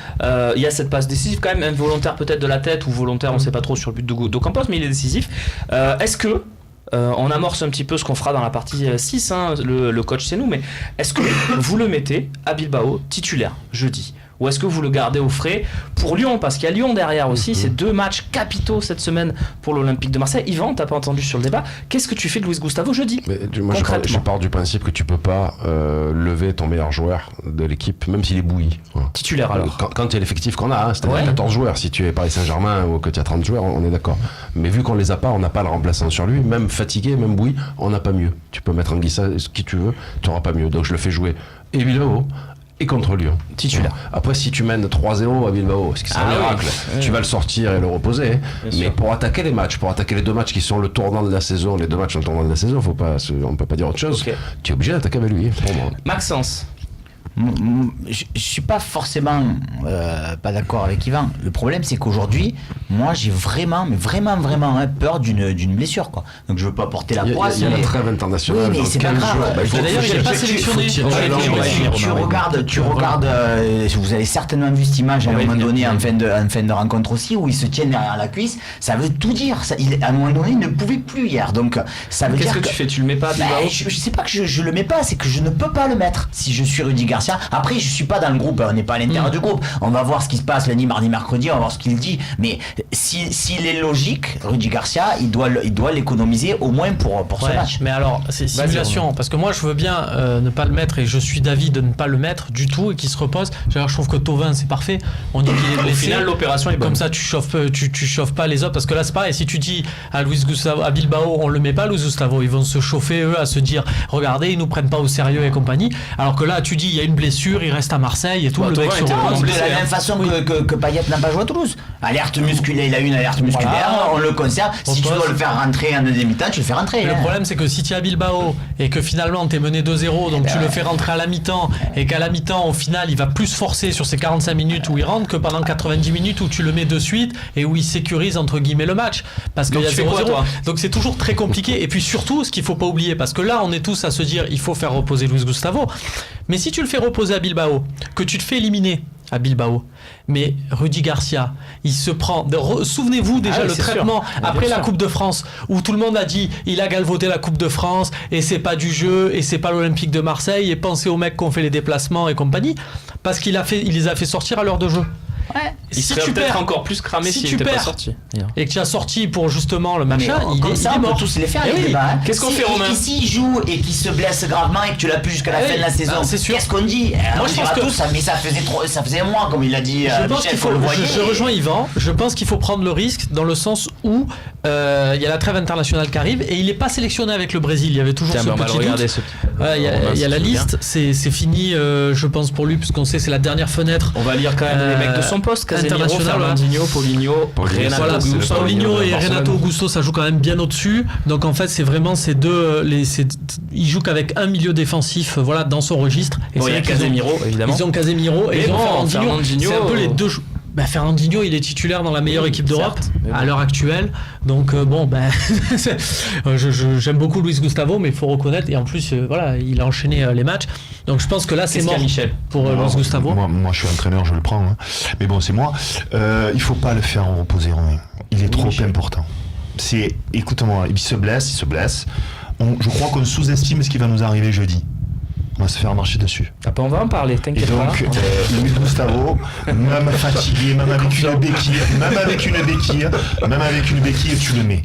Il y a cette passe décisive quand même, involontaire peut-être de la tête ou volontaire, on sait pas trop sur le but d'Ocampos, mais il est décisif. Est-ce que on amorce un petit peu ce qu'on fera dans la partie 6, le coach c'est nous, mais est-ce que vous le mettez à Bilbao titulaire jeudi? Ou est-ce que vous le gardez au frais pour Lyon? Parce qu'il y a Lyon derrière aussi, c'est 2 matchs capitaux cette semaine pour l'Olympique de Marseille. Yvan, t'as pas entendu sur le débat, qu'est-ce que tu fais de Luis Gustavo jeudi? Moi je pars du principe que tu peux pas lever ton meilleur joueur de l'équipe, même s'il est bouilli. Voilà. Titulaire alors. Quand tu es l'effectif qu'on a, c'est-à-dire 14 joueurs, si tu es Paris Saint-Germain ou que tu as 30 joueurs, on est d'accord. Mais vu qu'on les a pas, on n'a pas le remplaçant sur lui, même fatigué, même oui, on n'a pas mieux. Tu peux mettre Anguissa, qui tu veux, tu n'auras pas mieux. Donc je le fais jouer et Bilbao et contre Lyon. Titulaire. Après, si tu mènes 3-0 à Bilbao, parce que c'est un miracle, tu vas le sortir et le reposer. Mais pour attaquer les matchs, pour attaquer les 2 matchs qui sont le tournant de la saison, les 2 matchs sont le tournant de la saison, on ne peut pas dire autre chose. Tu es obligé d'attaquer avec lui, pour moi. Maxence. Je suis pas forcément pas d'accord avec Yvan. Le problème, c'est qu'aujourd'hui, moi, j'ai vraiment peur d'une blessure, quoi. Donc, je veux pas porter la poisse. Il y a la trêve internationale. Oui, mais c'est pas grave. D'ailleurs, il n'est pas sélectionné. Tu regardes. Vous avez certainement vu cette image à un moment donné en fin de rencontre aussi, où ils se tiennent derrière la cuisse. Ça veut tout dire. À un moment donné, il ne pouvait plus hier. Donc, ça veut dire. Qu'est-ce que tu fais? Tu le mets pas? Je sais pas que je le mets pas. C'est que je ne peux pas le mettre si je suis Rudy Garcia. Après, je suis pas dans le groupe, on n'est pas à l'intérieur du groupe. On va voir ce qui se passe lundi, mardi, mercredi, on va voir ce qu'il dit. Mais s'il est logique, Rudy Garcia, il doit l'économiser au moins pour ce match. Mais alors, c'est simulation, parce que moi je veux bien ne pas le mettre, et je suis d'avis de ne pas le mettre du tout et qu'il se repose. Je trouve que Thauvin c'est parfait. On dit qu'il est blessé. Au final, l'opération est bonne. Comme ça, tu chauffes pas les autres, parce que là c'est pareil. Si tu dis à Luis Gustavo, à Bilbao, on le met pas, Luis Gustavo, ils vont se chauffer eux à se dire, regardez, ils nous prennent pas au sérieux et compagnie. Alors que là, tu dis, il y a une blessure, il reste à Marseille et tout. Le mec de la même façon que Payet n'a pas joué à Toulouse. Alerte musculaire, il a eu une alerte musculaire, on le conserve. Si tu dois le faire rentrer en deuxième mi-temps, tu le fais rentrer. Le problème, c'est que si tu es à Bilbao et que finalement t'es mené 2-0, donc tu le fais rentrer à la mi-temps, et qu'à la mi-temps, au final, il va plus forcer sur ces 45 minutes où il rentre que pendant 90 minutes où tu le mets de suite et où il sécurise entre guillemets le match. Parce qu'il y a 0-0. Donc c'est toujours très compliqué. Et puis surtout, ce qu'il faut pas oublier, parce que là, on est tous à se dire, il faut faire reposer Luis Gustavo. Mais si tu le fais reposer à Bilbao, que tu te fais éliminer à Bilbao, mais Rudy Garcia, il se prend. Souvenez-vous déjà le traitement après la Coupe de France, où tout le monde a dit il a galvaudé la Coupe de France et c'est pas du jeu et c'est pas l'Olympique de Marseille, et pensez aux mecs qui ont fait les déplacements et compagnie, parce qu'il les a fait sortir à l'heure de jeu. Ouais. Il serait peut-être encore plus cramé s'il n'était pas sorti. Et que tu as sorti pour justement le machin, il est mort. Tous les faire les débats. Qu'est-ce qu'on fait, Romain? Et s'il joue et qu'il se blesse gravement et que tu l'as plus jusqu'à la fin de la saison, qu'est-ce qu'on dit? Moi je pense que tous, mais ça faisait moins, comme il l'a dit. Je rejoins Yvan. Je pense qu'il faut prendre le risque dans le sens où il y a la trêve internationale qui arrive et il n'est pas sélectionné avec le Brésil. Il y avait toujours ce petit doute. Il y a la liste, c'est fini, je pense pour lui, puisqu'on sait c'est la dernière fenêtre. On va lire quand même les mecs de son poste, Casemiro, Fernandinho, Paulinho, Renato Augusto. Paulinho et Renato Augusto, ça joue quand même bien au-dessus. Donc en fait, c'est vraiment ces deux. Ils jouent qu'avec un milieu défensif, voilà, dans son registre. Et il y a Casemiro, évidemment. Ils ont Casemiro et ils ont Fernandinho. C'est un peu les deux. Fernandinho, il est titulaire dans la meilleure équipe d'Europe à l'heure actuelle. Donc j'aime beaucoup Luis Gustavo, mais il faut reconnaître, et en plus voilà, il a enchaîné les matchs. Donc je pense que là c'est mort pour Luis Gustavo. Moi je suis entraîneur, je le prends. Hein. Mais bon, c'est moi. Il faut pas le faire reposer, Romain. Il est trop important. Écoute-moi, il se blesse. Je crois qu'on sous-estime ce qui va nous arriver jeudi. On va se faire marcher dessus. On va en parler, t'inquiète pas. Et donc, Luis Gustavo, même fatigué, même avec une béquille, tu le mets.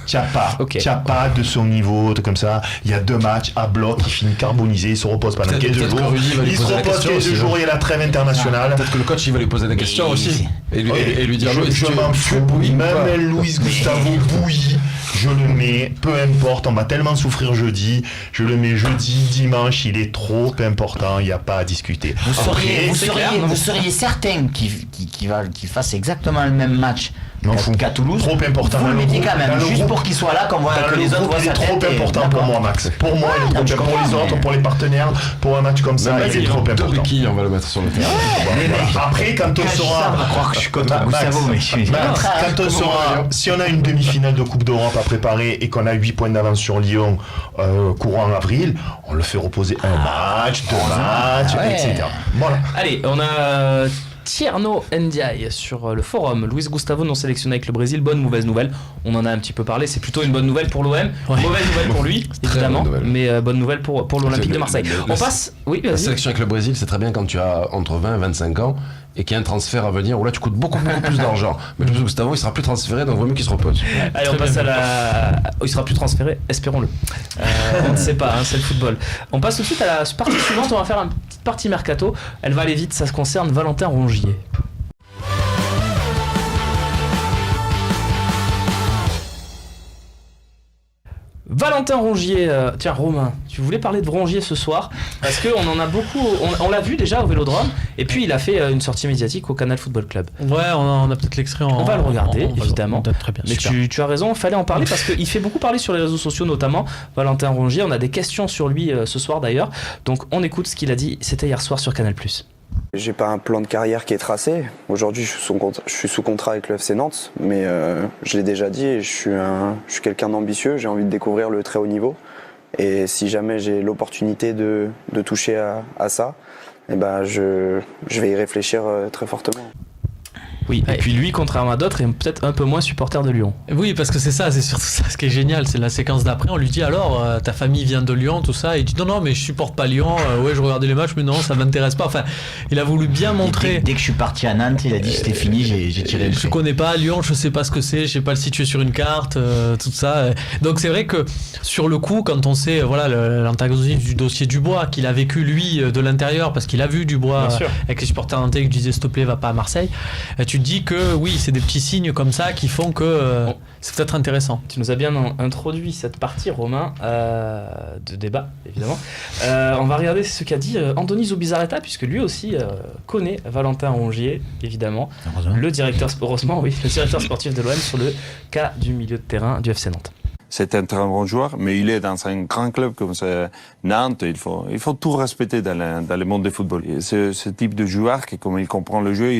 T'as pas de son niveau, comme ça. Il y a 2 matchs à bloc, il finit carbonisé, il se repose pendant 15 jours. Il se repose 15 jours, il y a la trêve internationale. Peut-être que le coach, il va lui poser des questions aussi. Et lui dire, je m'en fous. Même Luis Gustavo bouillit, je le mets, peu importe, on va tellement souffrir jeudi. Je le mets jeudi, dimanche, il est trop important, il n'y a pas à discuter. Vous seriez certain qu'il fasse exactement le même match qu'à Toulouse. Trop important. Vous le mettez quand même, juste pour qu'il soit là, qu'on voit que les autres voient sa tête. Il est trop important pour moi, Max. Pour moi, il est trop important. Pour les autres, pour les partenaires, pour un match comme ça, il est trop important. 2 béquilles, on va le mettre sur le terrain. Après, quand on saura... Quand on saura... Si on a une demi-finale de Coupe d'Europe à préparer et qu'on a 8 points d'avance sur Lyon courant avril, on le fait reposer un match, 2 matchs, etc. Voilà. Allez, on a... Tierno Ndiaye sur le forum. Luis Gustavo non sélectionné avec le Brésil. Bonne, mauvaise nouvelle. On en a un petit peu parlé. C'est plutôt une bonne nouvelle pour l'OM. Mauvaise nouvelle pour lui, évidemment. Mais bonne nouvelle pour l'Olympique de Marseille. On passe. Oui, la sélection avec le Brésil, c'est très bien quand tu as entre 20 et 25 ans et qu'il y a un transfert à venir où là tu coûtes beaucoup plus d'argent. Mais Gustavo, il sera plus transféré, donc il vaut mieux qu'il se repose. Allez, on passe à la. Il sera plus transféré, espérons-le. On ne sait pas, c'est le football. On passe tout de suite à la partie suivante. On va faire une petite partie mercato. Elle va aller vite. Ça se concerne Valentin Rongier. Valentin Rongier, tiens Romain, tu voulais parler de Rongier ce soir parce qu'on en a beaucoup, on l'a vu déjà au Vélodrome et puis il a fait une sortie médiatique au Canal Football Club. Ouais, on a peut-être l'extrait on va le regarder évidemment. Très bien, mais tu as raison, il fallait en parler parce qu'il fait beaucoup parler sur les réseaux sociaux notamment. Valentin Rongier, on a des questions sur lui ce soir d'ailleurs, donc on écoute ce qu'il a dit, c'était hier soir sur Canal+. J'ai pas un plan de carrière qui est tracé. Aujourd'hui, je suis sous contrat avec le FC Nantes, mais je l'ai déjà dit, et je suis quelqu'un d'ambitieux. J'ai envie de découvrir le très haut niveau. Et si jamais j'ai l'opportunité de toucher à ça, eh ben je vais y réfléchir très fortement. Oui, et puis lui, contrairement à d'autres, est peut-être un peu moins supporter de Lyon. Oui, parce que c'est surtout ça ce qui est génial, c'est la séquence d'après, on lui dit alors, ta famille vient de Lyon, tout ça, et il dit non, mais je supporte pas Lyon, ouais, je regardais les matchs, mais non, ça m'intéresse pas. Enfin, il a voulu bien montrer. Dès que je suis parti à Nantes, il a dit c'était fini, j'ai tiré le trait. Je connais pas Lyon, je sais pas ce que c'est, je sais pas le situer sur une carte, tout ça. Donc c'est vrai que sur le coup, quand on sait, voilà, l'antagonisme du dossier Dubois, qu'il a vécu lui de l'intérieur, parce qu'il a vu Dubois avec les supporters nantais qui disaient s'il te plaît, va pas à Marseille, tu te dis que oui, c'est des petits signes comme ça qui font que c'est peut-être intéressant. Tu nous as bien introduit cette partie, Romain, de débat, évidemment. On va regarder ce qu'a dit Andoni Zubizarreta, puisque lui aussi connaît Valentin Rongier, évidemment. Le directeur sportif de l'OM sur le cas du milieu de terrain du FC Nantes. C'est un très bon joueur, mais il est dans un grand club comme c'est Nantes. Il faut tout respecter dans le monde du football. Ce type de joueur, qui, comme il comprend le jeu,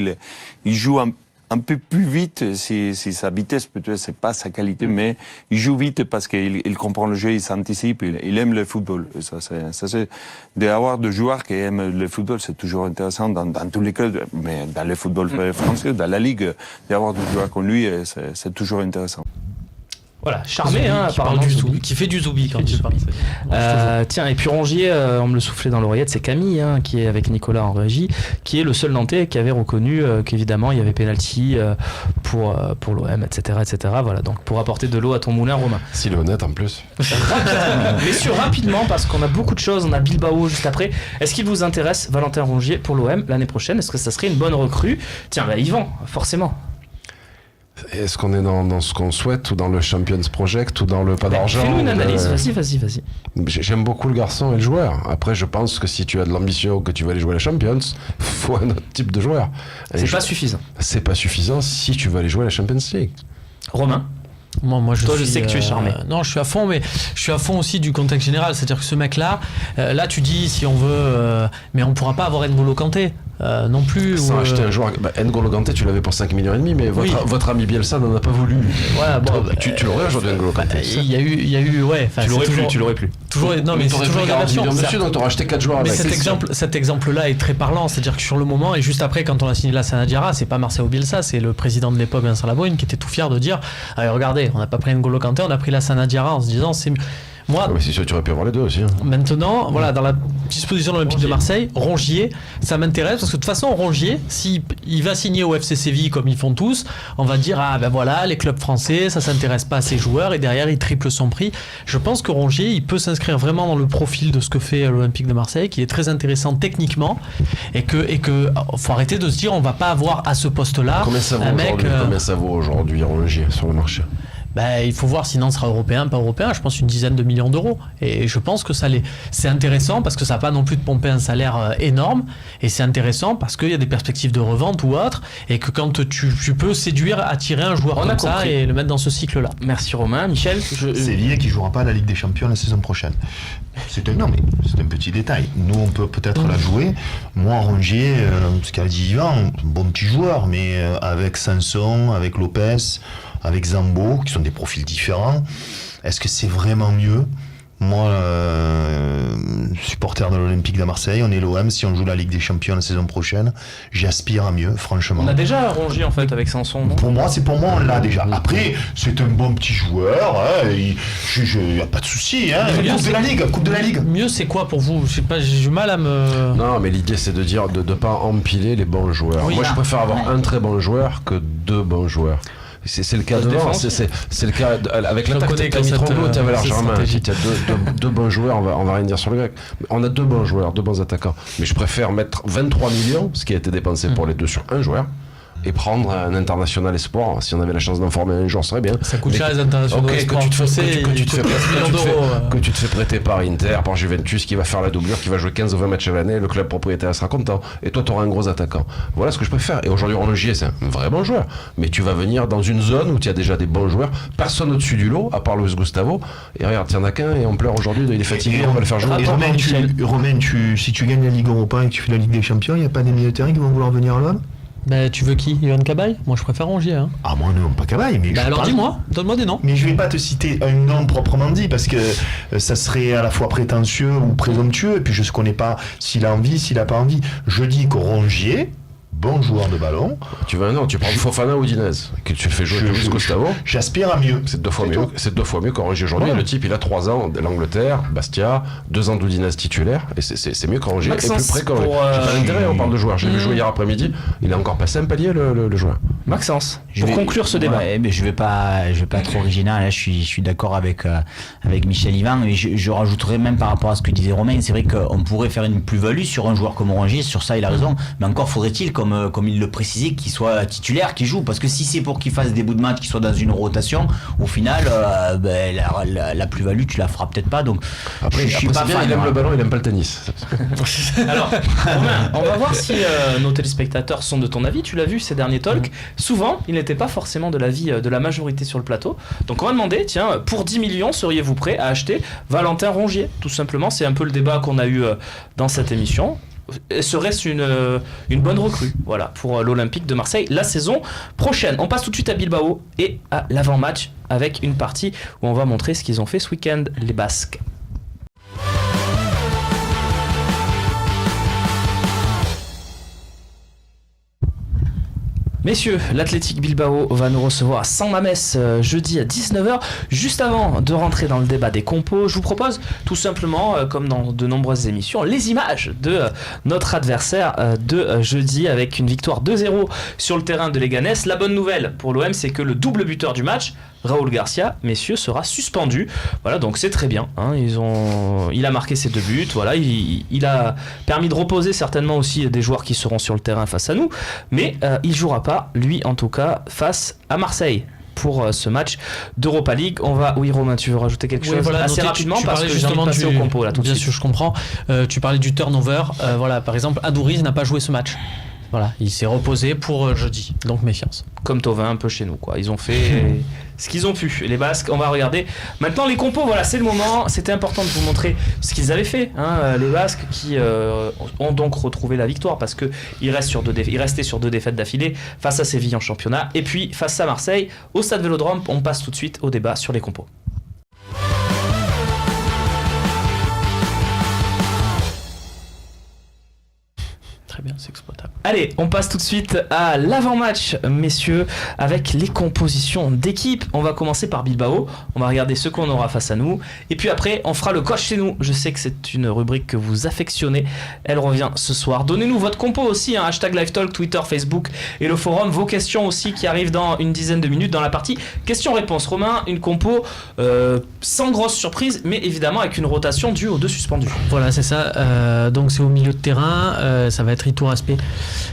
il joue un peu plus vite, si sa vitesse peut-être c'est pas sa qualité, mais il joue vite parce qu'il comprend le jeu, il s'anticipe, il aime le football. Et ça c'est d'avoir des joueurs qui aiment le football, c'est toujours intéressant dans tous les clubs, mais dans le football français, dans la ligue, d'avoir des joueurs comme lui, c'est toujours intéressant. Voilà, charmé, qui fait du zoubi quand il parle. Tiens, et puis Rongier, on me le soufflait dans l'oreillette, c'est Camille, qui est avec Nicolas en régie, qui est le seul Nantais qui avait reconnu qu'évidemment il y avait pénalty pour l'OM, etc., etc. Voilà, donc pour apporter de l'eau à ton moulin, Romain. S'il est honnête en plus. Rapidement, parce qu'on a beaucoup de choses, on a Bilbao juste après. Est-ce qu'il vous intéresse, Valentin Rongier, pour l'OM l'année prochaine? Est-ce que ça serait une bonne recrue? Tiens, Yvan, forcément. Est-ce qu'on est dans ce qu'on souhaite, ou dans le Champions Project, ou dans le pas d'argent? Fais-nous une analyse, vas-y. J'aime beaucoup le garçon et le joueur. Après, je pense que si tu as de l'ambition, que tu vas aller jouer à la Champions, faut un autre type de joueur. C'est pas suffisant. C'est pas suffisant si tu vas aller jouer à la Champions League. Romain? Je sais que tu es charmé. Non, je suis à fond, mais je suis à fond aussi du contexte général. C'est-à-dire que ce mec-là, là tu dis si on veut, mais on pourra pas avoir N'Golo Kanté. Non plus. Sans acheter un joueur. N'Golo Kanté, tu l'avais pour 5,5 millions, mais votre ami Bielsa n'en a pas voulu. Ouais, bon, tu l'aurais aujourd'hui, N'Golo Kanté. Il y a eu, ouais. Tu l'aurais plus. Toujours, non, mais c'est toujours une version. Monsieur, donc t'aurais acheté 4 joueurs. Mais cet exemple-là est très parlant. C'est-à-dire que sur le moment, et juste après, quand on a signé Lassana Diarra, c'est pas Marcelo Bielsa, c'est le président de l'époque, Vincent Labrune, qui était tout fier de dire allez, regardez, on n'a pas pris N'Golo Kanté, on a pris Lassana Diarra en se disant c'est. Moi, mais c'est sûr, tu aurais pu avoir les deux aussi. Maintenant, voilà, dans la disposition de l'Olympique de Marseille, Rongier, ça m'intéresse parce que de toute façon, Rongier, s'il va signer au FC Séville comme ils font tous, on va dire ah ben voilà, les clubs français, ça s'intéresse pas à ces joueurs et derrière il triple son prix. Je pense que Rongier, il peut s'inscrire vraiment dans le profil de ce que fait l'Olympique de Marseille, qui est très intéressant techniquement et que faut arrêter de se dire on va pas avoir à ce poste-là combien ça vaut aujourd'hui Rongier sur le marché? Il faut voir si Nantes sera européen, pas européen. Je pense une dizaine de millions d'euros. Et je pense que c'est intéressant parce que ça n'a pas non plus de pomper un salaire énorme. Et c'est intéressant parce qu'il y a des perspectives de revente ou autre. Et que quand tu peux séduire, attirer un joueur comme ça et le mettre dans ce cycle-là. Merci Romain. Michel, Séville qui ne jouera pas la Ligue des Champions la saison prochaine. C'est un petit détail. Nous, on peut peut-être la jouer. Moi, Rongier, ce qu'a dit Yvan, un bon petit joueur, mais avec Sanson, avec Lopez, avec Zambo, qui sont des profils différents. Est-ce que c'est vraiment mieux Moi, supporter de l'Olympique de Marseille, on est l'OM. Si on joue la Ligue des Champions la saison prochaine, j'aspire à mieux, franchement. On a déjà Rongier en fait avec Sanson. Non pour moi, on l'a déjà. Après, c'est un bon petit joueur. Hein, il n'y a pas de souci. Hein. Coupe de la Ligue. Mieux, c'est quoi pour vous? Je sais pas, j'ai du mal à me. Non, mais l'idée c'est de dire de ne pas empiler les bons joueurs. Oui, moi, je préfère avoir un très bon joueur que 2 bons joueurs. C'est le cas devant, c'est le cas avec l'attaque de Mitroglou, tu avais largement il y a deux bons joueurs, on va rien dire sur le grec. On a 2 bons joueurs, 2 bons attaquants. Mais je préfère mettre 23 millions, ce qui a été dépensé pour les 2 sur un joueur, et prendre un international espoir. Si on avait la chance d'en former un jour, ce serait bien. Ça coûte cher les internationaux espoirs. Que tu te fais prêter par Inter, par Juventus, qui va faire la doublure, qui va jouer 15 ou 20 matchs à l'année, le club propriétaire sera content. Et toi, tu auras un gros attaquant. Voilà ce que je préfère. Et aujourd'hui, Rongier, c'est un vrai bon joueur. Mais tu vas venir dans une zone où tu as déjà des bons joueurs, personne au-dessus du lot, à part Luis Gustavo. Et regarde, il n'y en a qu'un, et on pleure aujourd'hui, il est fatigué, on va le faire jouer. Et Romain, si tu gagnes la Ligue Europa et que tu fais la Ligue des Champions, il n'y a pas des milieux de terrain qui vont vouloir venir à l'OM? Bah, tu veux qui? Yohan Cabaye? Moi, je préfère Rongier. Hein. Ah, moi, non, pas Cabaye. Mais alors, dis-moi, donne-moi des noms. Mais je vais pas te citer un nom proprement dit, parce que ça serait à la fois prétentieux ou présomptueux, et puis je ne connais pas s'il a envie, s'il n'a pas envie. Je dis que Rongier, bon joueur de ballon. Tu prends Fofana ou Dinez, que tu fais jouer Luis Gustavo. J'aspire à mieux. C'est 2 fois mieux. C'est 2 fois mieux qu'Rongier aujourd'hui. Voilà. Le type, il a 3 ans l'Angleterre, Bastia, 2 ans d'Udinese titulaire, et c'est mieux qu'Rongier, et plus près qu'Rongier. J'ai pas l'intérêt, on parle de joueur. J'ai vu jouer hier après-midi, il a encore passé un palier le joueur. Maxence, pour conclure ce débat. Ouais, mais je vais pas être original. Là, je suis d'accord avec Michel Yvan, et je rajouterais même par rapport à ce que disait Romain. C'est vrai qu'on pourrait faire une plus-value sur un joueur comme Rongier. Sur ça, il a raison. Mais encore faudrait-il, comme il le précisait, qu'il soit titulaire, qu'il joue. Parce que si c'est pour qu'il fasse des bouts de match, qu'il soit dans une rotation, au final, la plus-value, tu la feras peut-être pas. Donc, après, je suis pas fan. Il aime le ballon, il aime pas le tennis. Alors, Romain, on va voir si nos téléspectateurs sont de ton avis. Tu l'as vu ces derniers talks. Souvent, il n'était pas forcément de l'avis de la majorité sur le plateau. Donc, on va demander, tiens, pour 10 millions, seriez-vous prêt à acheter Valentin Rongier? Tout simplement, c'est un peu le débat qu'on a eu dans cette émission. Serait-ce une bonne recrue, voilà, pour l'Olympique de Marseille la saison prochaine? On passe tout de suite à Bilbao et à l'avant-match avec une partie où on va montrer ce qu'ils ont fait ce week-end, les Basques. Messieurs, l'Athletic Bilbao va nous recevoir à San Mamés jeudi à 19h. Juste avant de rentrer dans le débat des compos, je vous propose tout simplement, comme dans de nombreuses émissions, les images de notre adversaire de jeudi avec une victoire 2-0 sur le terrain de Leganés. La bonne nouvelle pour l'OM, c'est que le double buteur du match, Raúl Garcia, messieurs, sera suspendu. Voilà, donc c'est très bien. Hein, il a marqué ses 2 buts. Voilà, il a permis de reposer certainement aussi des joueurs qui seront sur le terrain face à nous. Mais il jouera pas, lui en tout cas, face à Marseille. Pour ce match d'Europa League. Oui, Romain, tu veux rajouter quelque chose voilà, assez rapidement parce que j'ai envie de passer au compo là tout de suite. Bien sûr, je comprends. Tu parlais du turnover. Voilà, par exemple, Adouriz n'a pas joué ce match. Voilà, il s'est reposé pour jeudi, donc méfiance. Comme Thauvin un peu chez nous, quoi. Ils ont fait ce qu'ils ont pu. Les Basques, on va regarder. Maintenant, les compos, voilà, c'est le moment. C'était important de vous montrer ce qu'ils avaient fait. Hein, les Basques qui ont donc retrouvé la victoire parce qu'ils restaient sur 2 défaites d'affilée face à Séville en championnat. Et puis, face à Marseille, au Stade Vélodrome, on passe tout de suite au débat sur les compos. Très bien, c'est exploitable. Allez, on passe tout de suite à l'avant-match, messieurs, avec les compositions d'équipe. On va commencer par Bilbao. On va regarder ce qu'on aura face à nous. Et puis après, on fera le coach chez nous. Je sais que c'est une rubrique que vous affectionnez. Elle revient ce soir. Donnez-nous votre compo aussi. Hein, hashtag LiveTalk, Twitter, Facebook et le forum. Vos questions aussi qui arrivent dans une dizaine de minutes dans la partie questions-réponses. Romain, une compo sans grosse surprise, mais évidemment avec une rotation due aux 2 suspendus. Voilà, c'est ça. Donc c'est au milieu de terrain. Ça va être Itour Aspé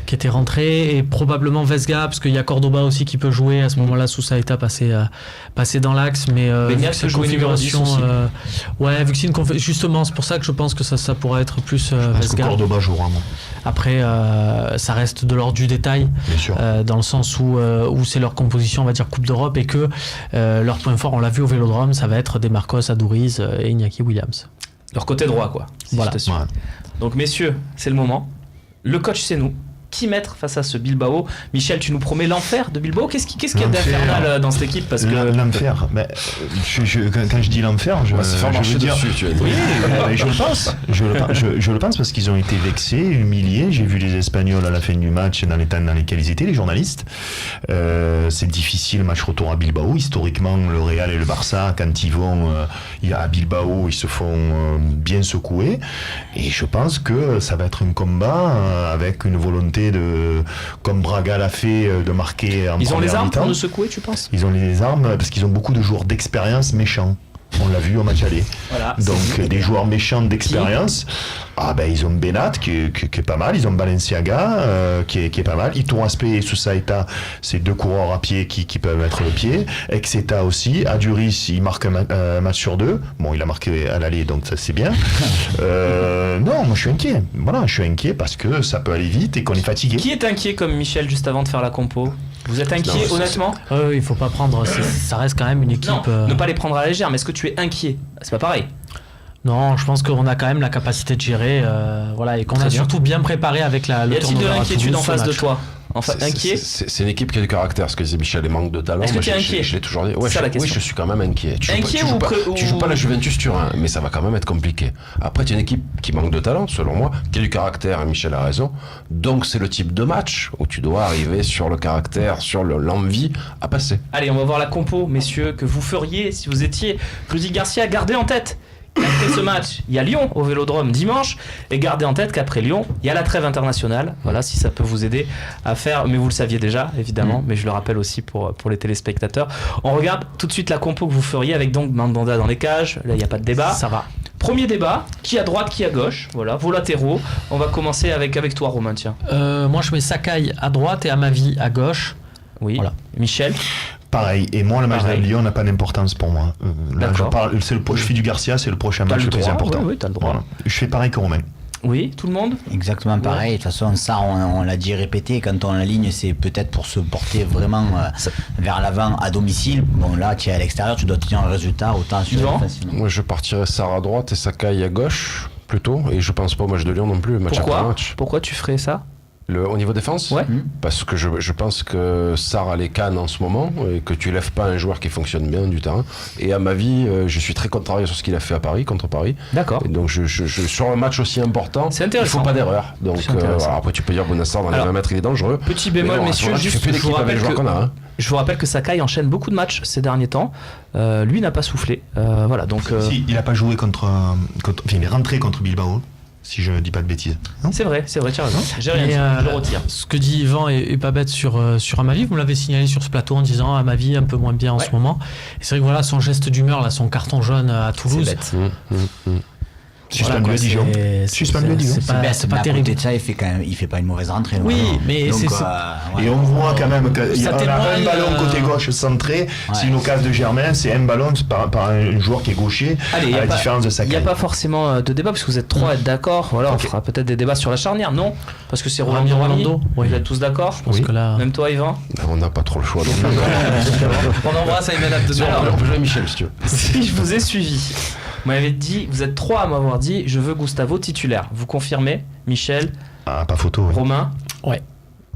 qui était rentré et probablement Vesga parce qu'il y a Cordoba aussi qui peut jouer à ce moment-là. Sousaïta passé dans l'axe, mais vu que c'est une configuration vu que c'est justement c'est pour ça que je pense que ça pourrait être plus Vesga. Cordoba jouera. Après ça reste de l'ordre du détail, dans le sens où c'est leur composition, on va dire Coupe d'Europe, et que leur point fort, on l'a vu au Vélodrome, ça va être des Marcos, Adouriz et Iñaki Williams. Leur côté droit, quoi. Si voilà. Donc messieurs, c'est le moment. Le coach, c'est nous. petits mètres face à ce Bilbao. Michel, tu nous promets l'enfer de Bilbao. Qu'est-ce qu'il y a d'infernal dans cette équipe? Parce que l'enfer, quand je dis l'enfer, je veux dire dessus, tu as dit. Oui, je le pense. Je le pense parce qu'ils ont été vexés, humiliés. J'ai vu les Espagnols à la fin du match dans les temps dans lesquels ils étaient, les journalistes. C'est difficile, le match retour à Bilbao. Historiquement, le Real et le Barça, quand ils vont à Bilbao, ils se font bien secouer. Et je pense que ça va être un combat avec une volonté comme Braga l'a fait, de marquer en première mi-temps. Ils ont les armes pour nous secouer, tu penses? Ils ont les armes parce qu'ils ont beaucoup de joueurs d'expérience méchants. On l'a vu au match aller. Voilà, donc des joueurs méchants d'expérience. Ils ont Benat qui est pas mal. Ils ont Balenciaga qui est pas mal. Ito Aspe et Sousaïta, c'est 2 coureurs à pied qui peuvent mettre le pied. Exeta aussi. Aduris, il marque un match sur 2. Bon, il a marqué à l'aller, donc ça c'est bien. Non, moi je suis inquiet. Voilà, je suis inquiet parce que ça peut aller vite et qu'on est fatigué. Qui est inquiet comme Michel juste avant de faire la compo? Vous êtes inquiet, honnêtement? Il faut pas prendre. Ça reste quand même une équipe. Non, ne pas les prendre à la légère, mais est-ce que tu es inquiet? C'est pas pareil. Non, je pense qu'on a quand même la capacité de gérer, et qu'on a surtout bien préparé avec le tournoi. Y a-t-il de l'inquiétude en face de toi? Inquiet? C'est une équipe qui a du caractère, ce que disait Michel, et manque de talent. Est-ce que tu es inquiet? Je l'ai toujours dit. Oui, je suis quand même inquiet. Tu joues pas la Juventus sur 1, mais ça va quand même être compliqué. Après, tu es une équipe qui manque de talent, selon moi, qui a du caractère, et Michel a raison. Donc, c'est le type de match où tu dois arriver sur le caractère, sur l'envie à passer. Allez, on va voir la compo, messieurs, que vous feriez si vous étiez Rudy Garcia. Gardez en tête qu'après ce match, il y a Lyon au Vélodrome dimanche, et gardez en tête qu'après Lyon, il y a la trêve internationale. Voilà, si ça peut vous aider à faire, mais vous le saviez déjà, évidemment, mais je le rappelle aussi pour les téléspectateurs. On regarde tout de suite la compo que vous feriez avec donc Mandanda dans les cages. Là, il n'y a pas de débat. Ça va. Premier débat, qui à droite, qui à gauche. Voilà, vos latéraux. On va commencer avec toi, Romain, tiens. Moi, je mets Sakai à droite et Amavi à gauche. Oui. Voilà. Michel? Pareil, et moi le match de Lyon n'a pas d'importance pour moi. Là, je fais du Garcia, c'est le prochain match le plus important. Oui, t'as le droit. Voilà. Je fais pareil que Romain. Oui, tout le monde? Exactement pareil. De toute façon, ça, on l'a dit répété, quand on l'aligne, c'est peut-être pour se porter vraiment vers l'avant à domicile. Bon, là, tu es à l'extérieur, tu dois tenir un résultat autant sur facilement. Moi, je partirais Sarr à droite et Sakai à gauche, plutôt. Et je pense pas au match de Lyon non plus. Pourquoi tu ferais ça? Au niveau défense, parce que je pense que Sarr a les cannes en ce moment et que tu lèves pas un joueur qui fonctionne bien du terrain. Et à ma vie, je suis très contrarié sur ce qu'il a fait à Paris, contre Paris. D'accord. Et donc sur un match aussi important, il faut pas d'erreur. Donc après tu peux dire Bonassar dans les 20 mètres il est dangereux. Petit bémol, messieurs, juste je vous rappelle que Sakai enchaîne beaucoup de matchs ces derniers temps. Lui n'a pas soufflé. Voilà, donc. Si, il a pas joué il est rentré contre Bilbao. Si je ne dis pas de bêtises. C'est vrai, tu as raison. J'ai rien dit, je le retire. Ce que dit Yvan est pas bête sur Amavi. Vous me l'avez signalé sur ce plateau en disant Amavi un peu moins bien en ce moment. Et c'est vrai que voilà, son geste d'humeur, là, son carton jaune à Toulouse. C'est bête. Suspendu à Dijon. C'est pas terrible. Ça, il fait pas une mauvaise rentrée. Oui, mais donc, et on voit quand même qu'il y a un ballon côté gauche centré. C'est une occasion de Germain, c'est un ballon par un joueur qui est gaucher. Allez, à la différence de Sakai. Il n'y a pas forcément de débat parce que vous êtes 3 à être d'accord. Voilà, on fera peut-être des débats sur la charnière, non? Parce que c'est Rolando. Vous êtes tous d'accord? Oui. Même toi, Yvan? On n'a pas trop le choix. On embrasse Ayman Abdel. On peut jouer Michel si tu veux. Si je vous ai suivi. Vous m'avez dit, vous êtes 3 à m'avoir dit, je veux Gustavo titulaire. Vous confirmez, Michel? Pas photo. Romain? Ouais.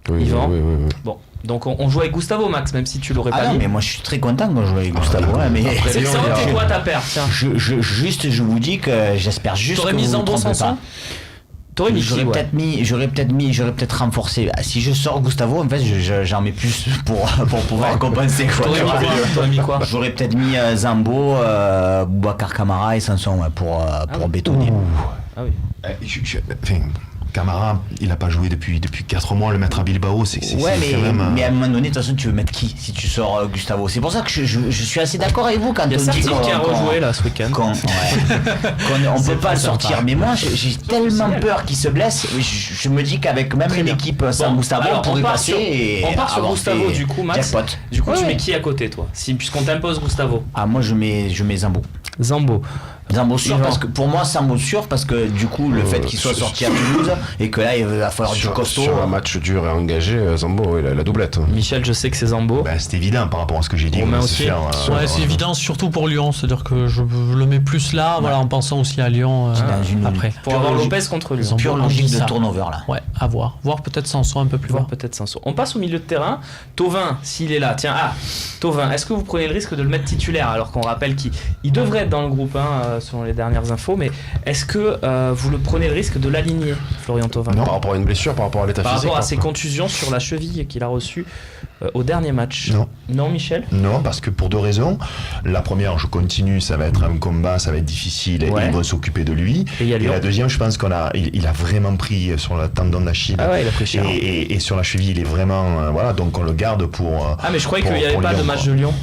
Yvan? Oui. Bon, donc on joue avec Gustavo, Max, même si tu l'aurais pas non, mis. mais moi je suis très content quand je joue avec Gustavo. Mais c'est quoi ta perte? Je vous dis que j'espère juste. T'aurais mis Zambo Sanson? J'aurais peut-être renforcé. Si je sors Gustavo, en fait, j'en mets plus pour pouvoir compenser. T'aurais mis quoi? J'aurais peut-être mis Zambo, Boubacar Kamara et Sanson pour bétonner. Ah oui. Camara, il n'a pas joué depuis 4 mois, le mettre à Bilbao, c'est mais à un moment donné, de toute façon, tu veux mettre qui si tu sors Gustavo? C'est pour ça que je suis assez d'accord avec vous quand on dit qui a rejoué là ce week-end. On peut pas le sortir. Mais moi, j'ai tellement peur qu'il se blesse. Je me dis qu'avec même l'équipe sans Gustavo, on pourrait passer. On part sur Gustavo du coup, Max. Du coup, tu mets qui à côté, toi? Puisqu'on t'impose Gustavo. Moi, je mets Zambo. Zambo. Zambo sûr, parce que pour moi, Zambo sûr, parce que du coup, le fait qu'il soit sorti à Toulouse et que là, il va falloir du costaud. Sur un match dur et engagé, Zambo, il a la doublette. Michel, je sais que c'est Zambo. C'est évident par rapport à ce que j'ai dit. Romain aussi. C'est évident, surtout pour Lyon. C'est-à-dire que je le mets plus là, en pensant aussi à Lyon après. Pour avoir Lopez contre Lyon. Pure logique de turnover là. Ouais, à voir. Voir peut-être Sanson un peu plus bas. Peut-être Sanson. On passe au milieu de terrain. Thauvin, s'il est là. Tiens, Thauvin, est-ce que vous prenez le risque de le mettre titulaire alors qu'on rappelle qu'il devrait être dans le groupe 1 selon les dernières infos, mais est-ce que vous le prenez le risque de l'aligner, Florian Thauvin? Non, par rapport à une blessure, par rapport à l'état physique. Par rapport à ses contusions sur la cheville qu'il a reçues au dernier match. Non, Michel? Non, parce que pour deux raisons. La première, je continue, ça va être un combat, ça va être difficile, et ils vont s'occuper de lui. Et la deuxième, je pense qu'il a vraiment pris sur le tendon d'Achille. Ah ouais, il a pris cher. Et sur la cheville, il est vraiment... donc on le garde pour... mais je croyais qu'il n'y avait pas de match de Lyon.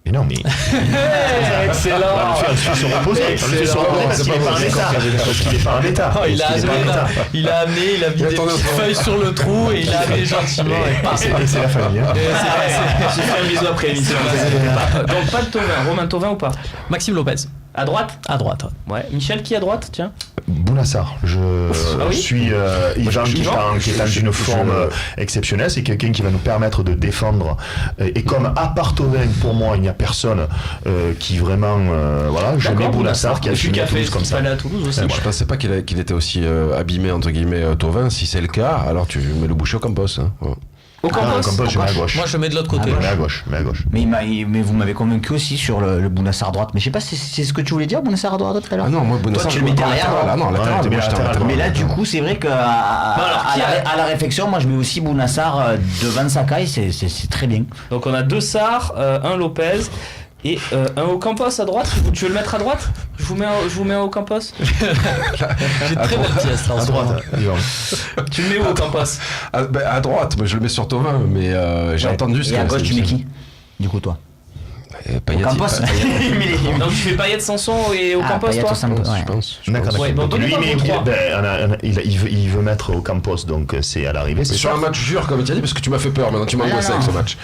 Mais non, mais... Excellent. On le fait se reposer. Parce qu'il n'est pas en état. Il a amené, il a mis des petites feuilles sur le trou et il a amené gentiment. Et c'est la famille. J'ai fait un bisou après l'émission. Donc pas de Thauvin. Romain Thauvin ou pas? Maxime Lopez. À droite? À droite. Ouais. Michel, qui à droite? Tiens. Bounassar. Je suis Yvan qui est dans une forme exceptionnelle. C'est quelqu'un qui va nous permettre de défendre. Et comme à part Thauvin, pour moi, il n'y a personne qui vraiment... je mets Bounassar qui a fini à Toulouse comme ça. À Toulouse aussi. Je pensais pas qu'il était aussi abîmé, entre guillemets, Thauvin. Si c'est le cas, alors tu mets le boucher au Campos. Au Campos, je mets à gauche. Moi, je mets de l'autre côté. Je mets à gauche. Mais vous m'avez convaincu aussi sur le Bounassar droite. Mais je sais pas si c'est ce que tu voulais dire, Bounassar à droite tout à l'heure. Ah non, moi, Bounassar, tu le mets derrière. Latéral. Mais là, du coup, c'est vrai qu'à la réflexion, moi, je mets aussi Bounassar devant Sakai. C'est très bien. Donc, on a 2 Sarr, un Lopez. Et un Ocampos à droite, tu veux le mettre à droite? Je vous mets un Ocampos. J'ai très belle pièce là, à droite. Tu le mets où Ocampos? À droite, je le mets sur Thauvin, mais j'ai entendu ce que... Et à gauche, tu mets qui? Du coup, toi? Ocampos. Donc tu fais Payet, Sanson et Ocampos, toi? Je pense. D'accord. Lui, il veut mettre Ocampos, donc c'est à l'arrivée. Sur un match dur, comme tu as dit, parce que tu m'as fait peur, maintenant tu m'as angoissé avec ce match.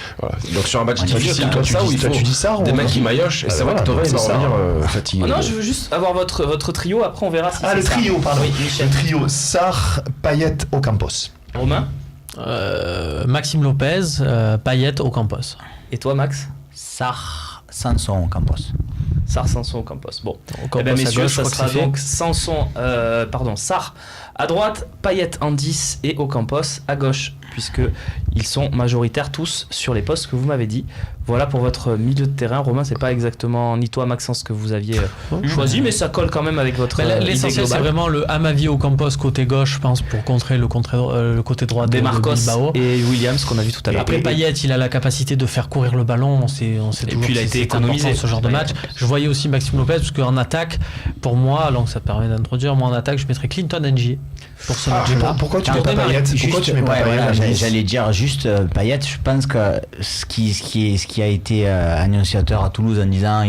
Donc sur un match difficile comme ça, où il faut des mecs qui maillochent, et c'est vrai que Thauvin il va revenir fatigué. Non, je veux juste avoir votre trio, après on verra si c'est ça. Le trio, pardon. Le trio, Sarr, Payet, Ocampos. Romain? Maxime Lopez, Payet, Ocampos. Et toi, Max? Sarr, Sanson, Campos. Sarr, Sanson, Campos. Bon, messieurs, ça sera donc Sarr à droite, Payet en 10 et Ocampos à gauche, puisque ils sont majoritaires tous sur les postes que vous m'avez dit. Voilà pour votre milieu de terrain. Romain, c'est pas exactement ni toi Maxence que vous aviez choisi, mais ça colle quand même avec votre l'essentiel, c'est vraiment le Amavi Ocampos côté gauche, je pense, pour contrer le côté droit de Marcos et Williams qu'on a vu tout à l'heure. Après Payet, il a la capacité de faire courir le ballon. On sait et puis il a été économisé ce genre de match. Je voyais aussi Maxime Lopez, parce qu'en attaque, pour moi, donc ça permet d'introduire, moi en attaque, je mettrais Clinton Ng pour ce match-là. Pourquoi tu mets pas Payet? J'allais dire juste Payet. Je pense que ce qui a été annonciateur à Toulouse en disant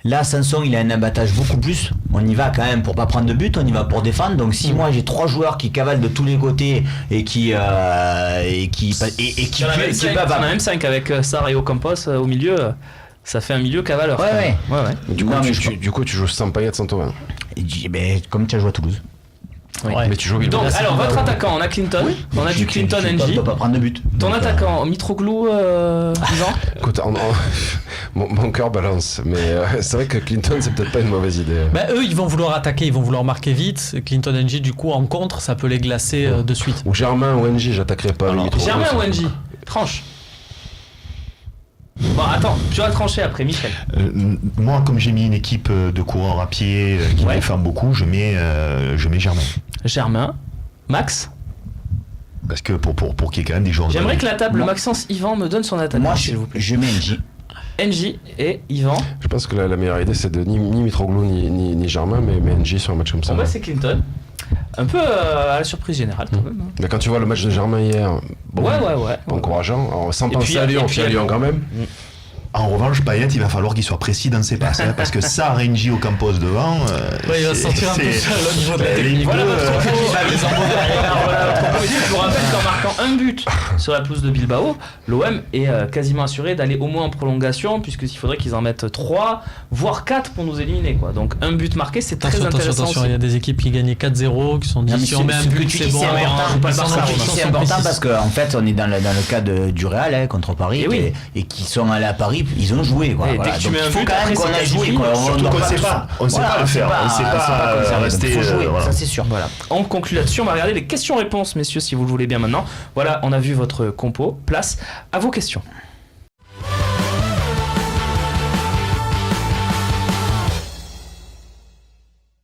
là, Sanson, il a un abattage beaucoup plus. On y va quand même pour pas prendre de but, on y va pour défendre. Donc si moi j'ai 3 joueurs qui cavalent de tous les côtés et qui peuvent. On a même 5 avec Sarr et Ocampos au milieu. Ça fait un milieu cavaleur. Ouais. Du coup, tu joues sans Payet, sans Thauvin. Comme tu as joué à Toulouse. Oui. Mais tu joues donc, alors, votre attaquant, on a Clinton, on a du Clinton NJ. On peut pas prendre de but. Ton attaquant, Mitroglou, Yvan. Écoute, mon cœur balance, mais c'est vrai que Clinton, c'est peut-être pas une mauvaise idée. Eux, ils vont vouloir attaquer, ils vont vouloir marquer vite. Clinton NJ, du coup, en contre, ça peut les glacer de suite. Ou Germain ou NJ, j'attaquerai pas. Germain ou NJ, tranche. Bon, attends, tu vas trancher après, Michel. Moi, comme j'ai mis une équipe de coureurs à pied qui me défend beaucoup, je mets Germain. Germain. Max? Parce que pour qu'il y ait quand même des joueurs... J'aimerais que la table Maxence Yvan me donne son attaque. Moi, s'il vous plaît. Je mets NJ. NJ et Yvan. Je pense que la meilleure idée, c'est de ni Mitroglou ni Germain, mais NJ sur un match comme ça. C'est Clinton. Un peu à la surprise générale quand même. Mais quand tu vois le match de Germain hier, encourageant, sans penser à Lyon, puis à Lyon quand même. En revanche, Payet, il va falloir qu'il soit précis dans ses passes, parce que ça, Renji au Campos devant. Il va se sentir un peu seul au niveau de la technique. Voilà votre propos. Je vous rappelle qu'en marquant un but sur la pelouse de Bilbao, l'OM est quasiment assuré d'aller au moins en prolongation, puisqu'il faudrait qu'ils en mettent 3, voire 4 pour nous éliminer, quoi. Donc un but marqué, c'est très intéressant. Attention, il y a des équipes qui gagnaient 4-0, qui sont dit si on met un but, c'est bon. C'est important parce qu'en fait, on est dans le cas du Real contre Paris et qui sont allés à Paris, ils ont joué, quoi. Voilà. Donc il faut quand même qu'on a joué, quoi. Surtout qu'on ne sait pas le faire, on ne sait pas rester. Ça c'est sûr. Voilà. On conclut là-dessus, on va regarder les questions-réponses, messieurs, si vous le voulez bien maintenant. Voilà, on a vu votre compo. Place à vos questions.